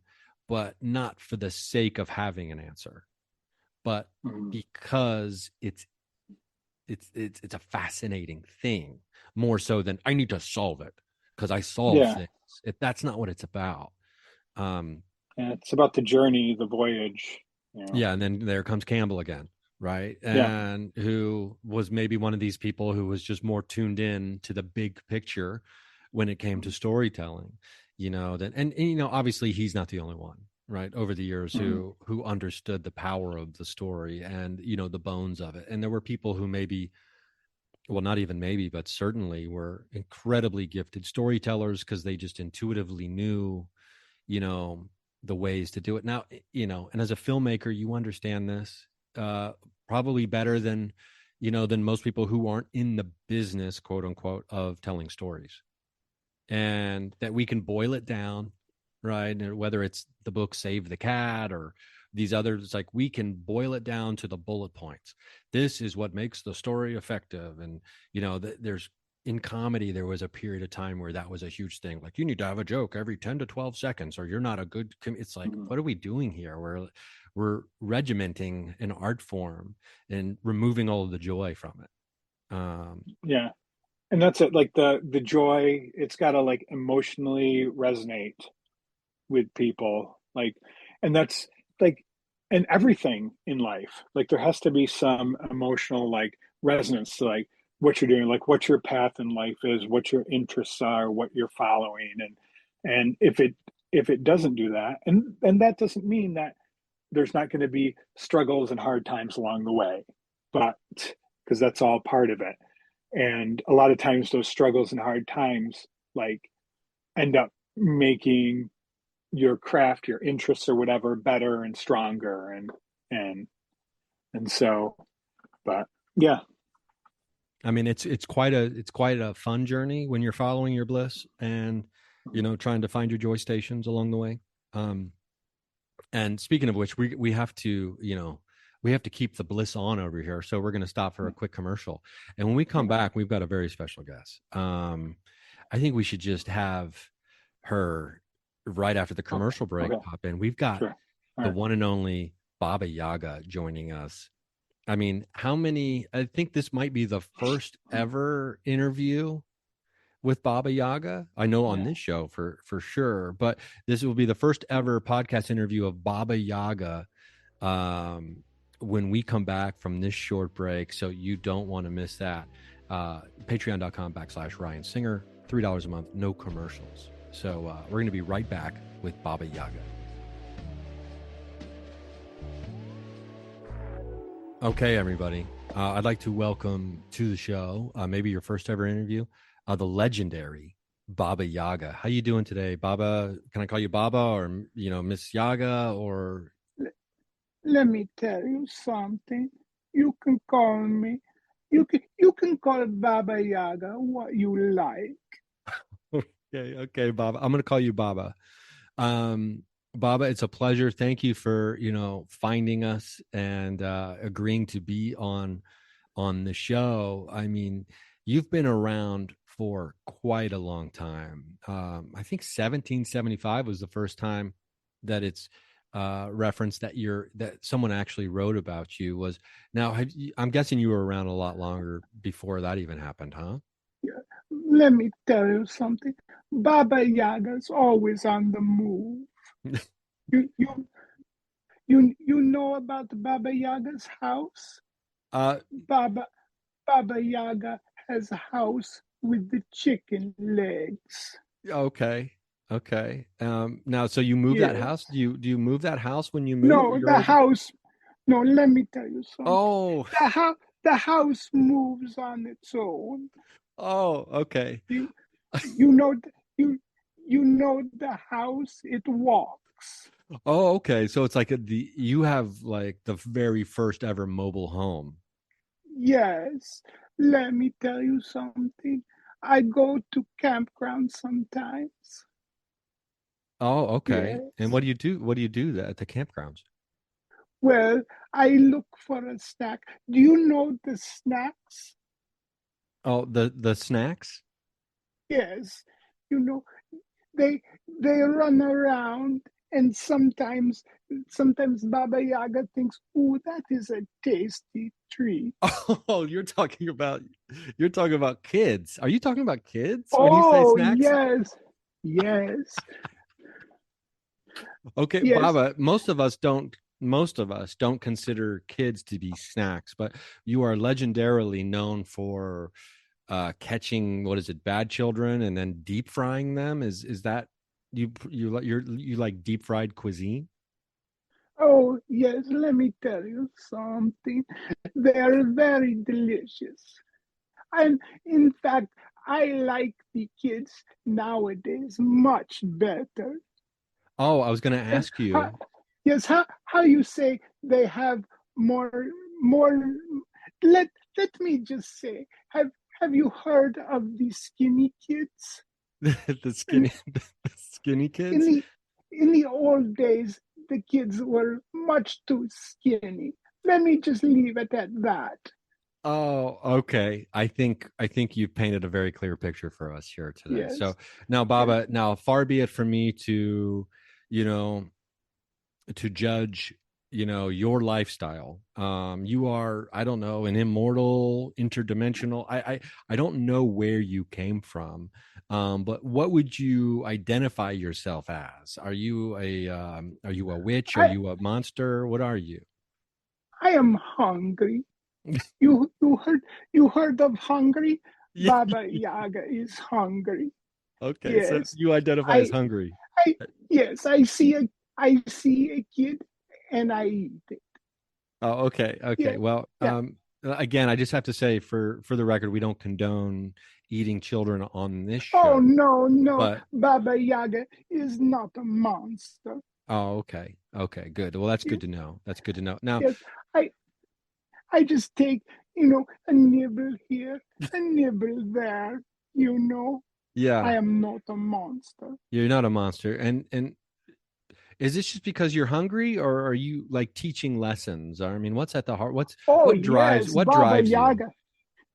but not for the sake of having an answer, but because it's a fascinating thing, more so than I need to solve it because I solve things. That's not what it's about. It's about the journey, the voyage. You know? Yeah, and then there comes Campbell again, right? And who was maybe one of these people who was just more tuned in to the big picture when it came to storytelling, you know, that, and you know, obviously he's not the only one, right? Over the years who understood the power of the story and, you know, the bones of it. And there were people who maybe, well, not even maybe, but certainly were incredibly gifted storytellers because they just intuitively knew, you know, the ways to do it. Now, you know, and as a filmmaker, you understand this probably better than, you know, than most people who aren't in the business, quote unquote, of telling stories. And that we can boil it down, right? And whether it's the book Save the Cat or these others, like we can boil it down to the bullet points. This is what makes the story effective. And, you know, there's, in comedy, there was a period of time where that was a huge thing. Like, you need to have a joke every 10 to 12 seconds or you're not a good it's like, what are we doing here? We're regimenting an art form and removing all of the joy from it. And that's it. Like the joy, it's got to like emotionally resonate with people. Like, and that's like, and everything in life, like there has to be some emotional like resonance to like what you're doing, like what your path in life is, what your interests are, what you're following. And if it doesn't do that, and that doesn't mean that there's not going to be struggles and hard times along the way, but because that's all part of it. And a lot of times those struggles and hard times like end up making your craft, your interests or whatever better and stronger. And so, but yeah. I mean, it's quite a fun journey when you're following your bliss and, you know, trying to find your joy stations along the way. And speaking of which, we have to, you know, we have to keep the bliss on over here. So we're going to stop for a quick commercial. And when we come back, we've got a very special guest. I think we should just have her right after the commercial break pop in. We've got the one and only Baba Yaga joining us. I mean, I think this might be the first ever interview with Baba Yaga. I know on this show for sure, but this will be the first ever podcast interview of Baba Yaga when we come back from this short break. So you don't want to miss that. Patreon.com/Ryan Singer, $3 a month, no commercials. So we're going to be right back with Baba Yaga. Okay, everybody. I'd like to welcome to the show, maybe your first ever interview, the legendary Baba Yaga. How you doing today, Baba? Can I call you Baba or, you know, Miss Yaga or? Let me tell you something. You can call me. You can call Baba Yaga what you like. Okay, Baba. I'm going to call you Baba. Baba, it's a pleasure. Thank you for, you know, finding us and agreeing to be on the show. I mean, you've been around for quite a long time. I think 1775 was the first time that it's reference that someone actually wrote about you was now. I'm guessing you were around a lot longer before that even happened, huh? Yeah. Let me tell you something. Baba Yaga's always on the move. You you you know about Baba Yaga's house? Baba Baba Yaga has a house with the chicken legs. Okay. Okay. Now, so you move that Yes. house? Do you move that house when you move? No, the house. No, let me tell you something. Oh. The house moves on its own. Oh, okay. You know you know the house, it walks. Oh, okay. So it's like you have like the very first ever mobile home. Yes. Let me tell you something. I go to campground sometimes. Oh, okay. Yes. And what do you do? What do you do at the campgrounds? Well, I look for a snack. Do you know the snacks? Oh, the snacks? Yes. You know, they run around and sometimes Baba Yaga thinks, "Ooh, that is a tasty treat." Oh, you're talking about kids. Are you talking about kids when you say Oh, snacks? yes. Yes. Okay, Yes. Baba, most of us don't consider kids to be snacks, but you are legendarily known for catching, what is it, bad children and then deep frying them. Is that you like deep fried cuisine? Oh, yes, let me tell you something. They're very delicious. And in fact, I like the kids nowadays much better. Oh, I was going to Yes, ask you. how you say they have more more let me just say, have you heard of the skinny kids? the skinny In kids. the old days, the kids were much too skinny. Let me just leave it at that. Oh, okay. I think you've painted a very clear picture for us here today. So Yes. now, Yes. Baba, now far be it from me to, you know, to judge, your lifestyle. You are, I don't know, an immortal, interdimensional. I don't know where you came from. But what would you identify yourself as? Are you a witch? Are I you a monster? What are you? I am hungry. You heard of hungry? Yeah. Baba Yaga is hungry. Okay, so Yes. you identify as I hungry. I yes, I see a kid and I eat it. Oh, okay, okay. Yeah. Well, Yeah. again, I just have to say, for the record, we don't condone eating children on this Oh show. no, no. But Baba Yaga is not a monster. oh, okay, okay, good. Well, that's Yeah. good to know. That's good to know. Now, Yes. I I just take, a nibble here, a nibble there, you know. I yeah, am not a monster. you're not a monster. And is this just because you're hungry, or are you like teaching lessons? I mean, what's at the heart? Oh What drives yes, what Baba drives you? Yaga.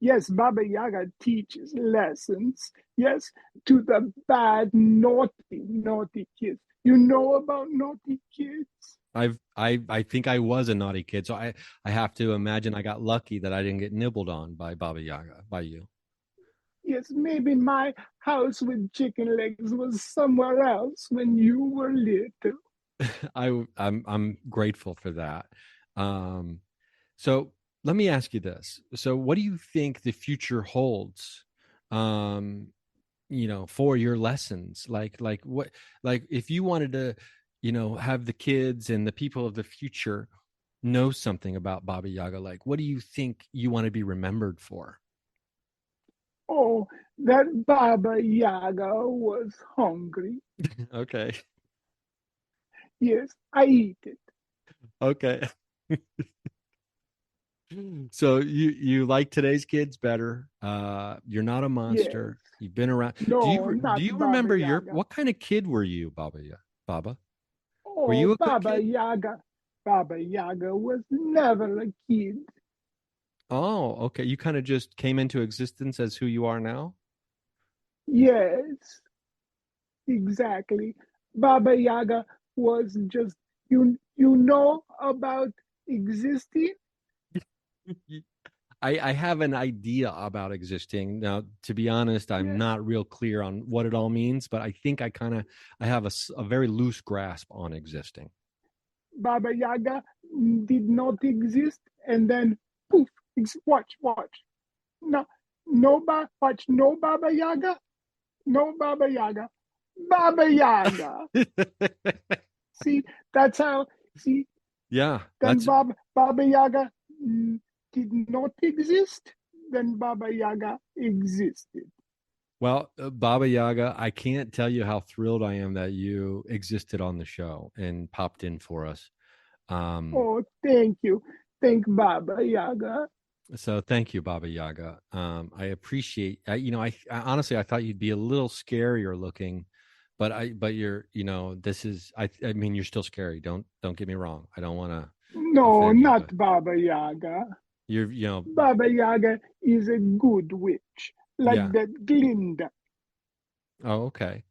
Yes, Baba Yaga teaches lessons. Yes, to the bad, naughty kids. You know about naughty kids? I think I was a naughty kid, so I have to imagine I got lucky that I didn't get nibbled on by Baba Yaga, by you. Yes, maybe my house with chicken legs was somewhere else when you were little. I'm grateful for that. Um, so let me ask you this. So what do you think the future holds? Um, for your lessons, like what, like if you wanted to, have the kids and the people of the future know something about Baba Yaga, like what do you think you want to be remembered for? Oh, that Baba Yaga was hungry. Okay. Yes, I eat it. Okay. So you like today's kids better. You're not a Yes. monster. You've been around. Do No, you do not you Baba remember Yaga. what kind of kid were you, Baba? Baba? Were Oh, you a good kid? Baba Yaga was never a kid. Oh, okay. You kind of just came into existence as who you are now? Yes, exactly. Baba Yaga was just you know about existing? I have an idea about existing. Now, to be honest, I'm not real clear on what it all means, but I think I have a very loose grasp on existing. Baba Yaga did not exist, and then poof, watch. No, watch, no Baba Yaga, no Baba Yaga, Baba Yaga. See, that's how, see, Yeah. then Baba Yaga did not exist, then Baba Yaga existed. Well, Baba Yaga, I can't tell you how thrilled I am that you existed on the show and popped in for us. Oh, thank you. Thank Baba Yaga. So thank you, Baba Yaga. I appreciate, I honestly, I thought you'd be a little scarier looking, but you're, I mean, you're still scary. Don't get me wrong. I don't want to. No, not Baba Yaga. You're, Baba Yaga is a good witch, like that Glinda. Oh, okay.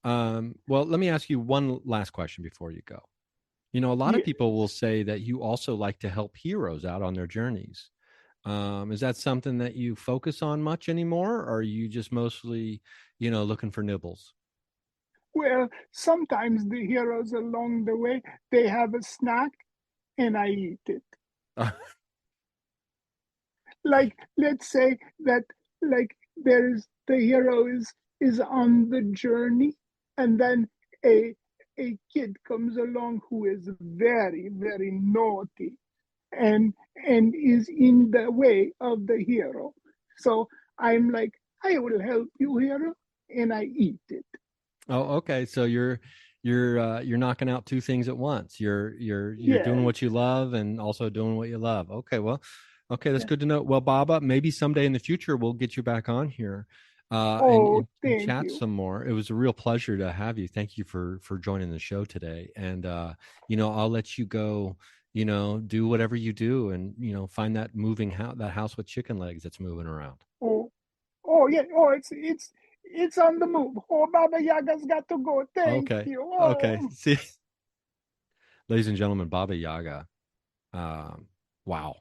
Well, let me ask you one last question before you go. A lot of people will say that you also like to help heroes out on their journeys. Is that something that you focus on much anymore, or are you just mostly, looking for nibbles? Well, sometimes the heroes along the way, they have a snack and I eat it. Like, let's say that, like, the hero is on the journey, and then a kid comes along who is very, very naughty and is in the way of the hero. So I'm like, I will help you, hero, and I eat it. Oh, okay. So you're knocking out two things at once. You're doing what you love and also doing what you love. Okay, well, okay, that's good to know. Well, Baba, maybe someday in the future we'll get you back on here and chat some more. It was a real pleasure to have you. Thank you for joining the show today. And I'll let you go. Do whatever you do, and find that moving house, that house with chicken legs that's moving around. Oh yeah. Oh, it's on the move. Oh, Baba Yaga's got to go. Thank you. Oh. Okay. See, ladies and gentlemen, Baba Yaga. Wow.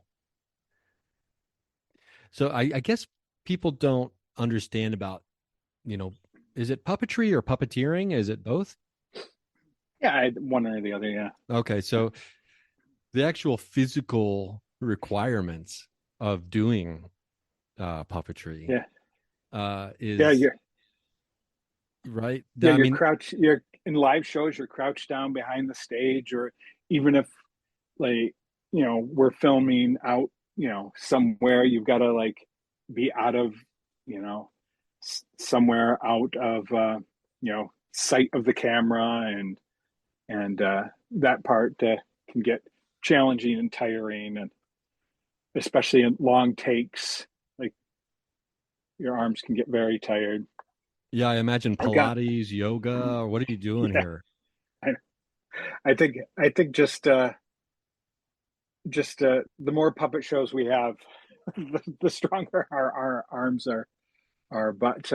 So I guess people don't understand about, is it puppetry or puppeteering? Is it both? Yeah, one or the other. Yeah. Okay. So the actual physical requirements of doing puppetry is you're right. Yeah, you're in live shows, you're crouched down behind the stage, or even if we're filming out, somewhere, you've got to be out of, somewhere out of sight of the camera, and that part can get challenging and tiring, and especially in long takes, your arms can get very tired. Yeah, I imagine Pilates, yoga, or what are you doing here? I think just the more puppet shows we have, the stronger our arms are. But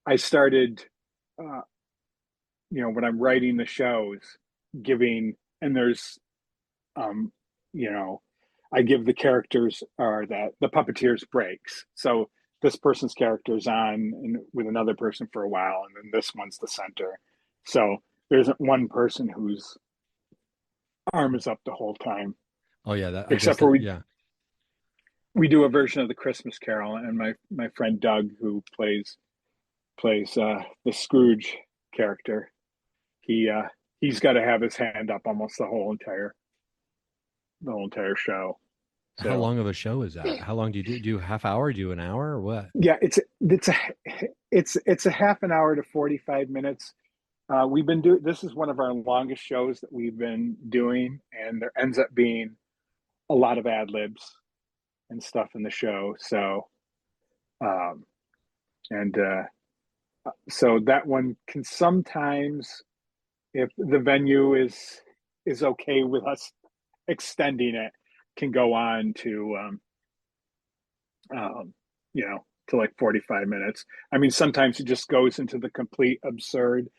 I started, when I'm writing the shows, and there's, I give the characters the puppeteers breaks. So this person's character is on with another person for a while, and then this one's the center. So there isn't one person whose arm is up the whole time. Oh yeah, except for we do a version of the Christmas Carol, and my friend Doug, who plays the Scrooge character, he's got to have his hand up almost the whole entire show. So, how long of a show is that? How long do you do? Do you half hour? Do you an hour or what? Yeah, it's a half an hour to 45 minutes. We've been this is one of our longest shows that we've been doing, and there ends up being a lot of ad libs and stuff in the show. So, so that one can sometimes, if the venue is okay with us extending it, can go on to to 45 minutes. I mean, sometimes it just goes into the complete absurd,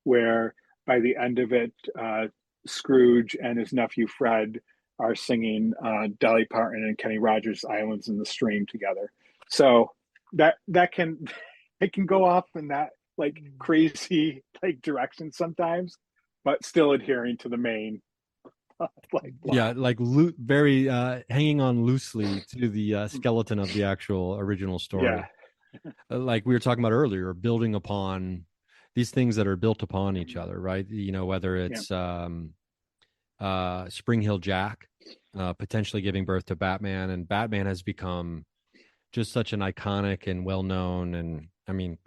where by the end of it, Scrooge and his nephew Fred are singing Dolly Parton and Kenny Rogers' "Islands in the Stream" together. So that can it can go off in that like crazy like direction sometimes, but still adhering to the main like plot. Yeah, like very hanging on loosely to the skeleton of the actual original story. Yeah. Like we were talking about earlier, building upon these things that are built upon each other, right? You know, whether it's Spring Hill Jack potentially giving birth to Batman, and Batman has become just such an iconic and well-known, and I mean,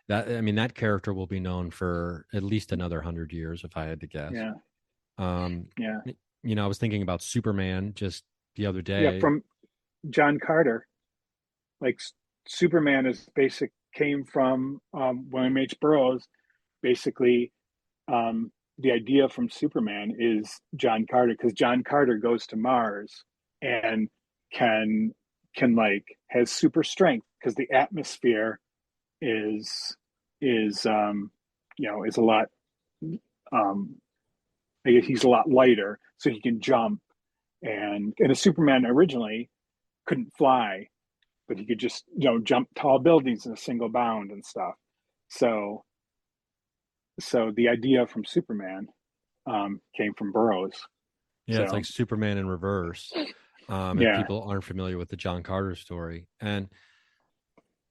that character will be known for at least another 100 years, if I had to guess. Yeah. You know, I was thinking about Superman just the other day. Yeah, from John Carter. Like Superman came from William H. Burroughs. Basically, the idea from Superman is John Carter, because John Carter goes to Mars and can has super strength because the atmosphere is a lot I guess he's a lot lighter, so he can jump, and a Superman originally couldn't fly, but he could just jump tall buildings in a single bound and stuff. So the idea from Superman came from Burroughs. Yeah, it's like Superman in reverse. If people aren't familiar with the John Carter story. And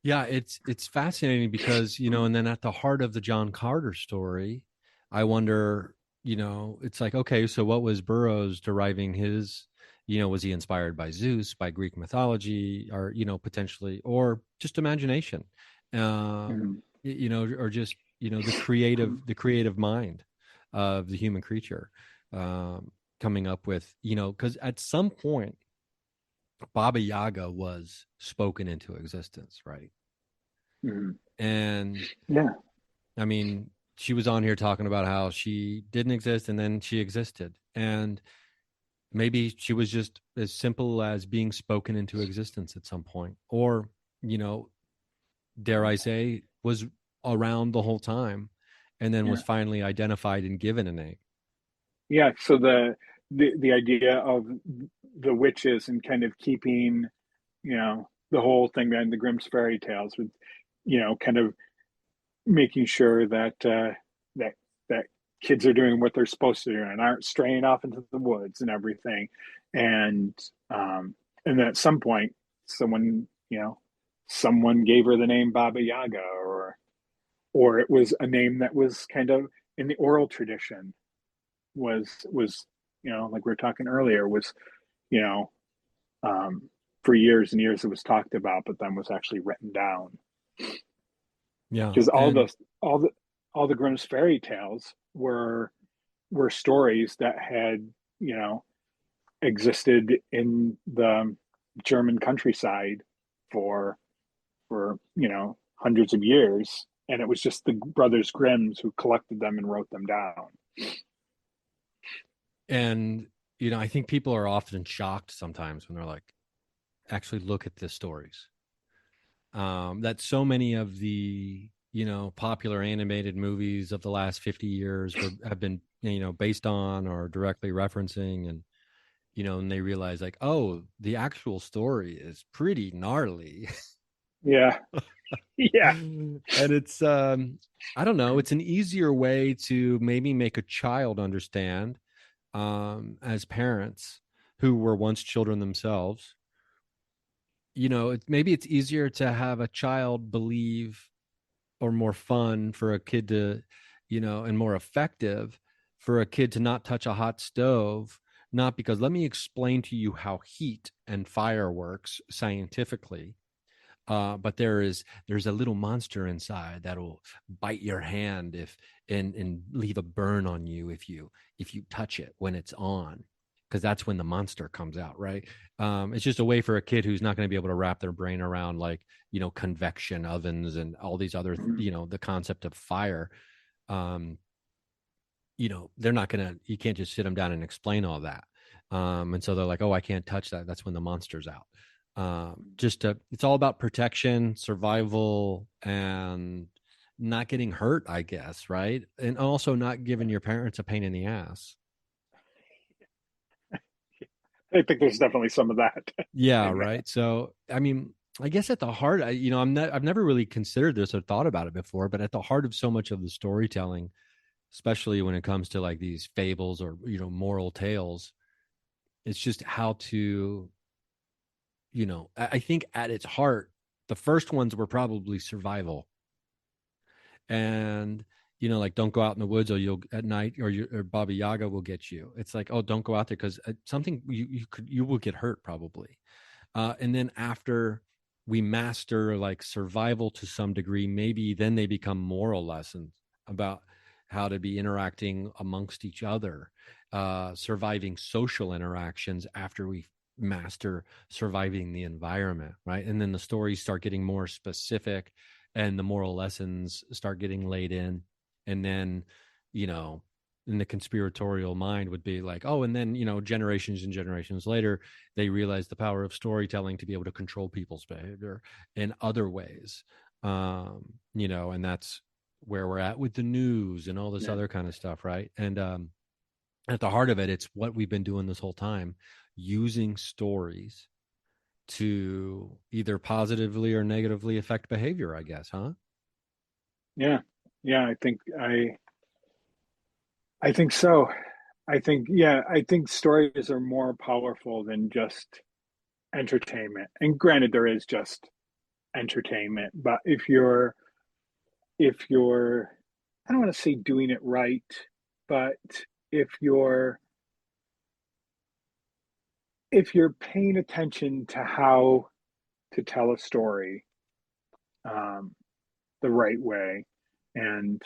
yeah, it's fascinating because, and then at the heart of the John Carter story, I wonder, it's like, okay, so what was Burroughs deriving his, was he inspired by Zeus, by Greek mythology, or, potentially, or just imagination, or just, the creative mind of the human creature, coming up with, because at some point, Baba Yaga was spoken into existence, right? Mm-hmm. And yeah, I mean, she was on here talking about how she didn't exist and then she existed. And maybe she was just as simple as being spoken into existence at some point, or, dare I say, was around the whole time and then was finally identified and given a name. Yeah. So the idea of the witches and kind of keeping, the whole thing behind the Grimm's fairy tales with, kind of making sure that that kids are doing what they're supposed to do and aren't straying off into the woods and everything. And then at some point, someone gave her the name Baba Yaga, or it was a name that was kind of in the oral tradition, was like we were talking earlier, was for years and years it was talked about, but then was actually written down. Yeah, because all the Grimm's fairy tales were stories that had existed in the German countryside for hundreds of years, and it was just the brothers Grimm's who collected them and wrote them down. And I think people are often shocked sometimes when they're like, actually look at the stories. That so many of the popular animated movies of the last 50 years have been based on or directly referencing, and and they realize like, oh, the actual story is pretty gnarly. Yeah. Yeah. And it's I don't know, it's an easier way to maybe make a child understand, as parents who were once children themselves. Maybe it's easier to have a child believe, or more fun for a kid to, and more effective for a kid to not touch a hot stove, not because let me explain to you how heat and fire works scientifically, but there's a little monster inside that'll bite your hand and leave a burn on you if you touch it when it's on, because that's when the monster comes out, right? It's just a way for a kid who's not going to be able to wrap their brain around like, convection ovens and all these other, the concept of fire. They're not going to, you can't just sit them down and explain all that. And so they're like, oh, I can't touch that. That's when the monster's out. It's all about protection, survival, and, not getting hurt, I guess, right? And also not giving your parents a pain in the ass. I think there's definitely some of that. Yeah, right. So, I mean, I guess at the heart, I've never really considered this or thought about it before, but at the heart of so much of the storytelling, especially when it comes to like these fables or, moral tales, it's just how to, I think at its heart, the first ones were probably survival. And, like don't go out in the woods or you'll at night or Baba Yaga will get you. It's like, oh, don't go out there because something you will get hurt probably. And then after we master like survival to some degree, maybe then they become moral lessons about how to be interacting amongst each other, surviving social interactions after we master surviving the environment, right? And then the stories start getting more specific and the moral lessons start getting laid in. And then, in the conspiratorial mind would be like, oh, and then, generations and generations later, they realize the power of storytelling to be able to control people's behavior in other ways. And that's where we're at with the news and all this other kind of stuff, right? And at the heart of it, it's what we've been doing this whole time, using stories to either positively or negatively affect behavior, I guess, huh? Yeah. I think so. I think stories are more powerful than just entertainment. And granted, there is just entertainment, but if you're, I don't want to say doing it right, but if you're paying attention to how to tell a story the right way, and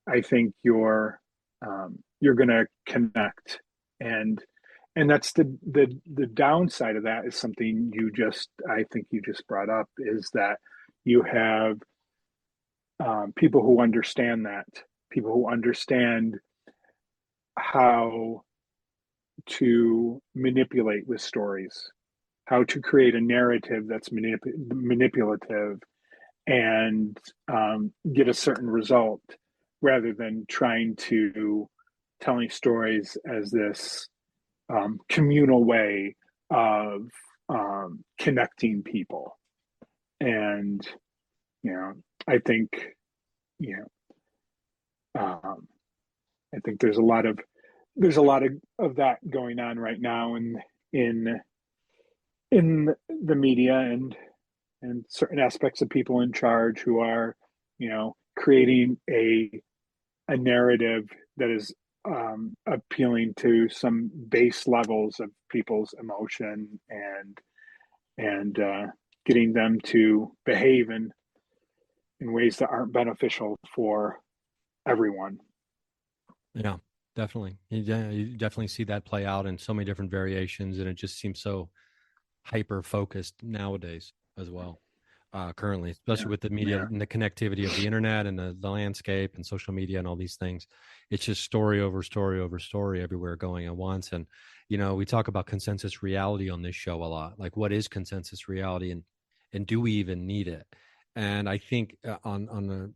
I think you're going to connect, and that's the downside of that is something I think you just brought up, is that you have people who understand how to manipulate with stories, how to create a narrative that's manipulative and get a certain result, rather than trying to telling stories as this communal way of connecting people. And I think I think there's a lot of that going on right now in the media and certain aspects of people in charge who are creating a narrative that is appealing to some base levels of people's emotion and getting them to behave in ways that aren't beneficial for everyone. Yeah, definitely. Yeah, you definitely see that play out in so many different variations, and it just seems so hyper focused nowadays as well. Currently, especially with the media and the connectivity of the internet and the landscape and social media and all these things, it's just story over story over story everywhere going at once. And we talk about consensus reality on this show a lot. Like, what is consensus reality, and do we even need it? And I think on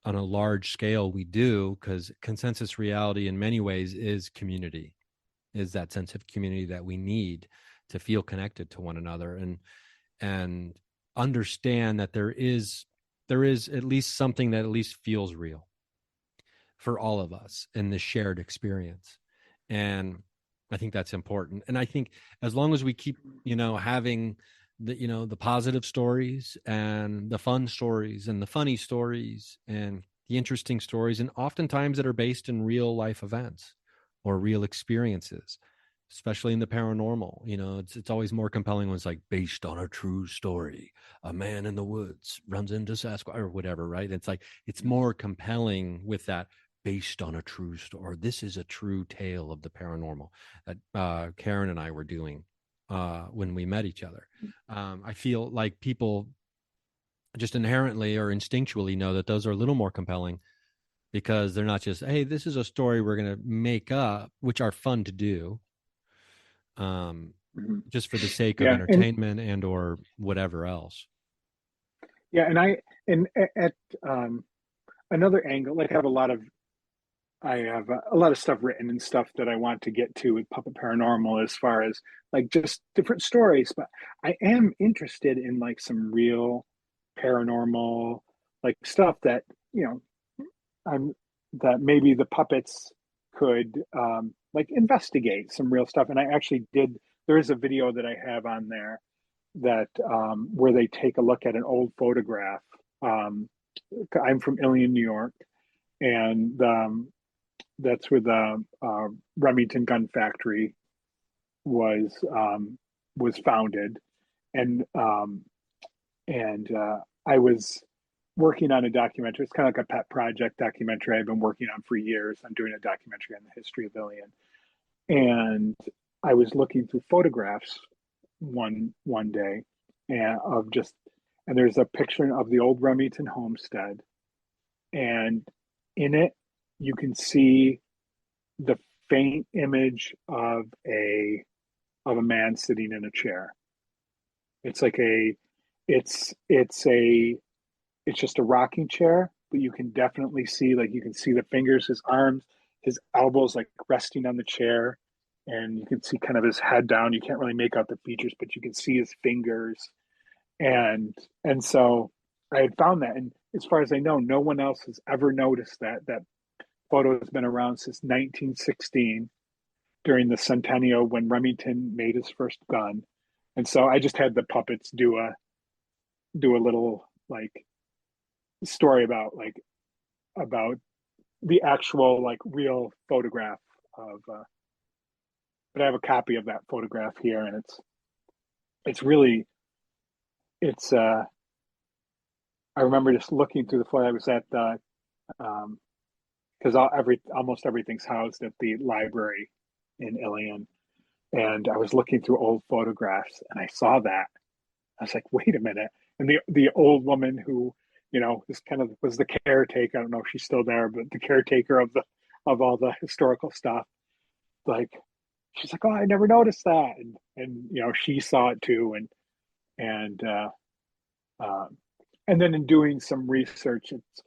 a large scale we do, because consensus reality in many ways is community, is that sense of community that we need to feel connected to one another and understand that there is at least something that at least feels real for all of us in this shared experience. And I think that's important. And I think as long as we keep having the positive stories and the fun stories and the funny stories and the interesting stories, and oftentimes that are based in real life events or real experiences, especially in the paranormal, it's always more compelling when it's like based on a true story. A man in the woods runs into Sasquatch or whatever, right? It's like, it's more compelling with that based on a true story. This is a true tale of the paranormal that Karen and I were doing when we met each other. I feel like people just inherently or instinctually know that those are a little more compelling, because they're not just, hey, this is a story we're going to make up, which are fun to do, just for the sake of entertainment and or whatever else. Yeah, and another angle, like I have a lot of stuff written and stuff that I want to get to with Puppet Paranormal as far as like just different stories, but I am interested in like some real paranormal like stuff that, you know, I'm that maybe the puppets could like investigate some real stuff. And I actually did, there is a video that I have on there that where they take a look at an old photograph. I'm from Ilion, New York, and that's where the Remington gun factory was founded, and I was working on a documentary. It's kind of like a pet project documentary I've been working on for years. I'm doing a documentary on the history of Ilion, and I was looking through photographs one day, and there's a picture of the old Remington homestead, and in it you can see the faint image of a man sitting in a chair. It's like it's just a rocking chair, but you can definitely see, like, you can see the fingers, his arms, his elbows like resting on the chair, and you can see kind of his head down. You can't really make out the features, but you can see his fingers. And so I had found that, and as far as I know, no one else has ever noticed that. That photo has been around since 1916 during the centennial when Remington made his first gun. And so I just had the puppets do a little like story about the actual like real photograph of but I have a copy of that photograph here, and it's really it's I remember just looking through the photo. I was at the because almost everything's housed at the library in Ilion, and I was looking through old photographs, and I saw that. I was like, wait a minute. And the old woman who, you know, this kind of was the caretaker. I don't know if she's still there, but the caretaker of all the historical stuff, like, she's like, oh, I never noticed that, and you know, she saw it too, and and then in doing some research, it's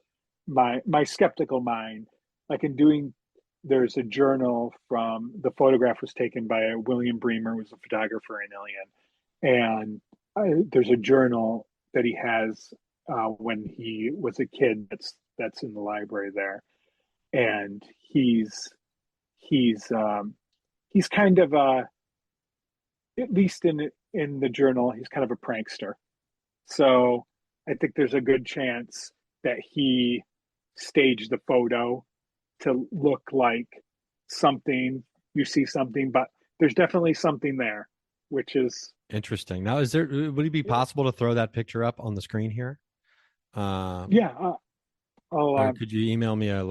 my skeptical mind, like in doing, there's a journal from, the photograph was taken by William Bremer, who was a photographer in Ilion, and there's a journal that he has when he was a kid that's in the library there, and he's kind of at least in the journal, he's kind of a prankster. So I think there's a good chance that he staged the photo to look like something, you see something, but there's definitely something there, which is interesting. Now, would it be possible to throw that picture up on the screen here? Yeah. Or could you email me a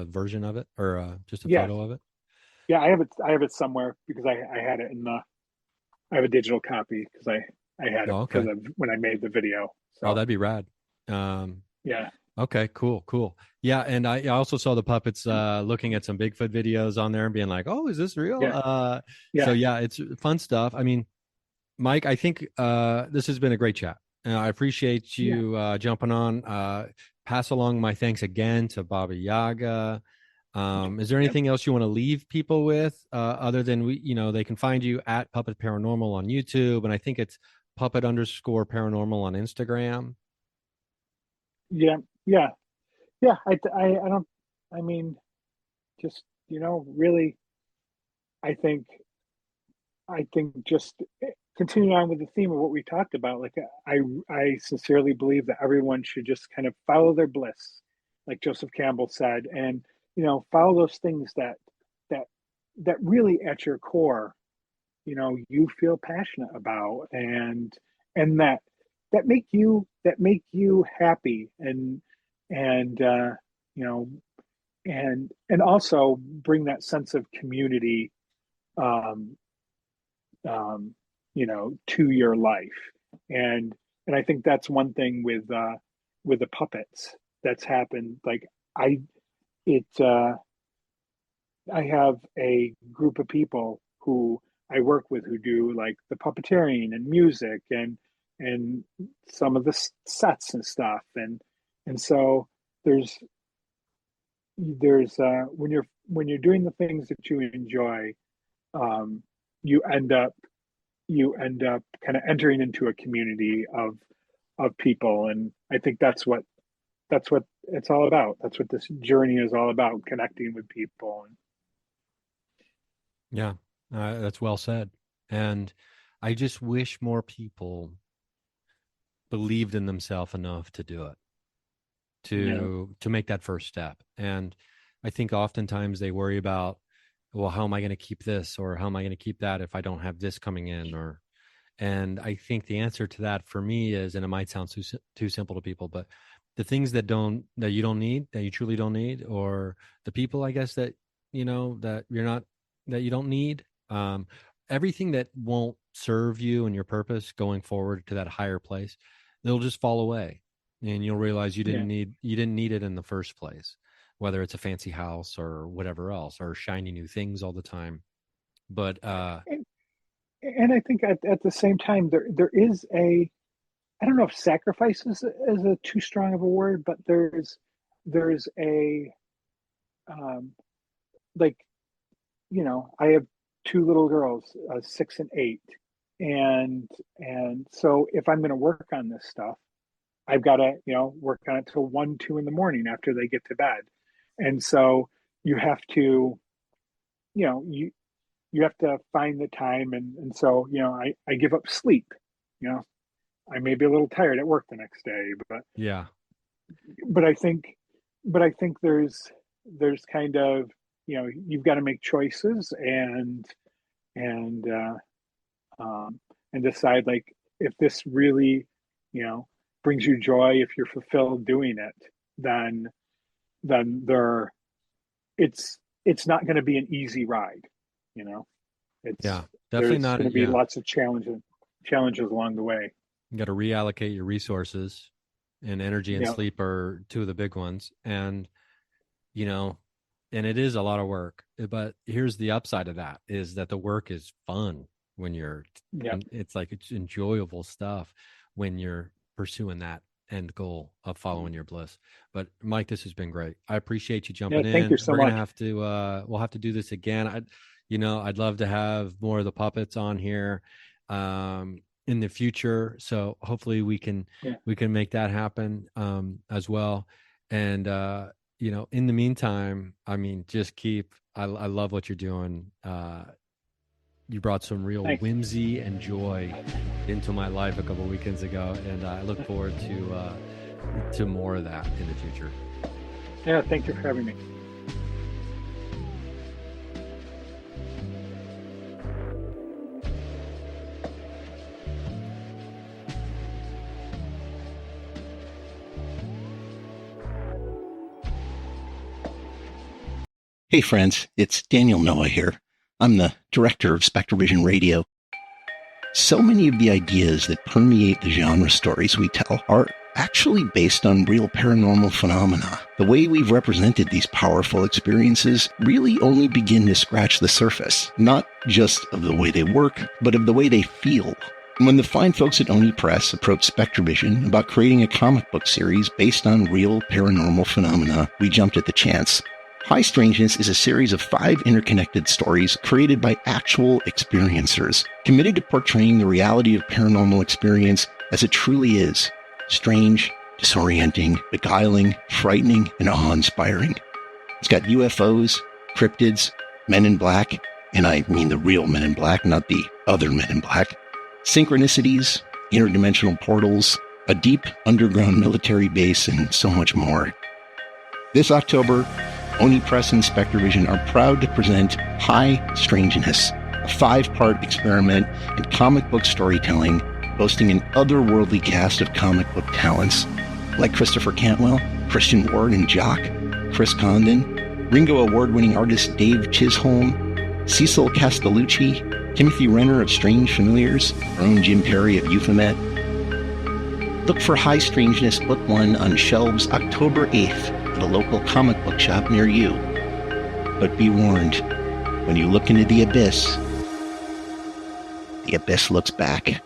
version of it, or just a yeah. photo of it? Yeah, I have it somewhere because I had it I have a digital copy because I had it okay. when I made the video. So. Oh, that'd be rad. Yeah. Okay, cool. Yeah, and I also saw the puppets looking at some Bigfoot videos on there and being like, "Oh, is this real?" Yeah. So yeah, it's fun stuff. I mean, Mike, I think this has been a great chat. I appreciate you jumping on. Pass along my thanks again to Baba Yaga. Is there anything else you want to leave people with other than they can find you at Puppet Paranormal on YouTube, and I think it's Puppet_Paranormal on Instagram. Yeah. I don't. I mean, just really, I think just continuing on with the theme of what we talked about. Like, I sincerely believe that everyone should just kind of follow their bliss, like Joseph Campbell said, and follow those things that really at your core, you feel passionate about, and that make you happy, and and also bring that sense of community, to your life, and I think that's one thing with the puppets that's happened. Like, it I have a group of people who I work with who do like the puppeteering and music and some of the sets and stuff, and so there's when you're doing the things that you enjoy, you end up kind of entering into a community of people, and I think that's what it's all about. That's what this journey is all about, connecting with people. Yeah, that's well said. And I just wish more people believed in themselves enough to do it, to make that first step. And I think oftentimes they worry about, well, how am I going to keep this, or how am I going to keep that if I don't have this coming in? And I think the answer to that for me is, and it might sound too simple to people, but the things that you don't need, that you truly don't need, or the people, I guess, that you don't need, everything that won't serve you and your purpose going forward to that higher place, they'll just fall away, and you'll realize you didn't need it in the first place, whether it's a fancy house or whatever else, or shiny new things all the time. But and I think at the same time, there is I don't know if sacrifice is a too strong of a word, but there's a like, I have two little girls, 6 and 8, and so if I'm going to work on this stuff, I've got to work on it till 1, 2 in the morning after they get to bed, and so you have to you have to find the time, and so I give up sleep. I may be a little tired at work the next day, but I think there's kind of you've got to make choices and decide, like, if this really brings you joy, if you're fulfilled doing it, then it's not going to be an easy ride. Definitely not. There's going to be lots of challenges along the way. You got to reallocate your resources, and energy and sleep are two of the big ones. And, and it is a lot of work, but here's the upside of that, is that the work is fun when it's like, it's enjoyable stuff when you're pursuing that end goal of following your bliss. But Mike, this has been great. I appreciate you jumping in. Thank you so much. We'll have to do this again. I'd love to have more of the puppets on here in the future, so hopefully we can make that happen as well. And in the meantime, I mean, just I love what you're doing. You brought some real whimsy and joy into my life a couple weekends ago, and I look forward to more of that in the future. Yeah, thank you for having me. Hey friends, it's Daniel Noah here. I'm the director of Spectrovision Radio. So many of the ideas that permeate the genre stories we tell are actually based on real paranormal phenomena. The way we've represented these powerful experiences really only begin to scratch the surface, not just of the way they work, but of the way they feel. When the fine folks at Oni Press approached Spectrovision about creating a comic book series based on real paranormal phenomena, we jumped at the chance. High Strangeness is a series of 5 interconnected stories created by actual experiencers, committed to portraying the reality of paranormal experience as it truly is: strange, disorienting, beguiling, frightening, and awe-inspiring. It's got UFOs, cryptids, Men in Black, and I mean the real Men in Black, not the other Men in Black, synchronicities, interdimensional portals, a deep underground military base, and so much more. This October, Oni Press and Spectrovision are proud to present High Strangeness, a 5-part experiment in comic book storytelling, boasting an otherworldly cast of comic book talents like Christopher Cantwell, Christian Ward and Jock, Chris Condon, Ringo Award-winning artist Dave Chisholm, Cecil Castellucci, Timothy Renner of Strange Familiars, our own Jim Perry of Euphemet. Look for High Strangeness Book 1 on shelves October 8th at a local comic book shop near you. But be warned, when you look into the abyss looks back.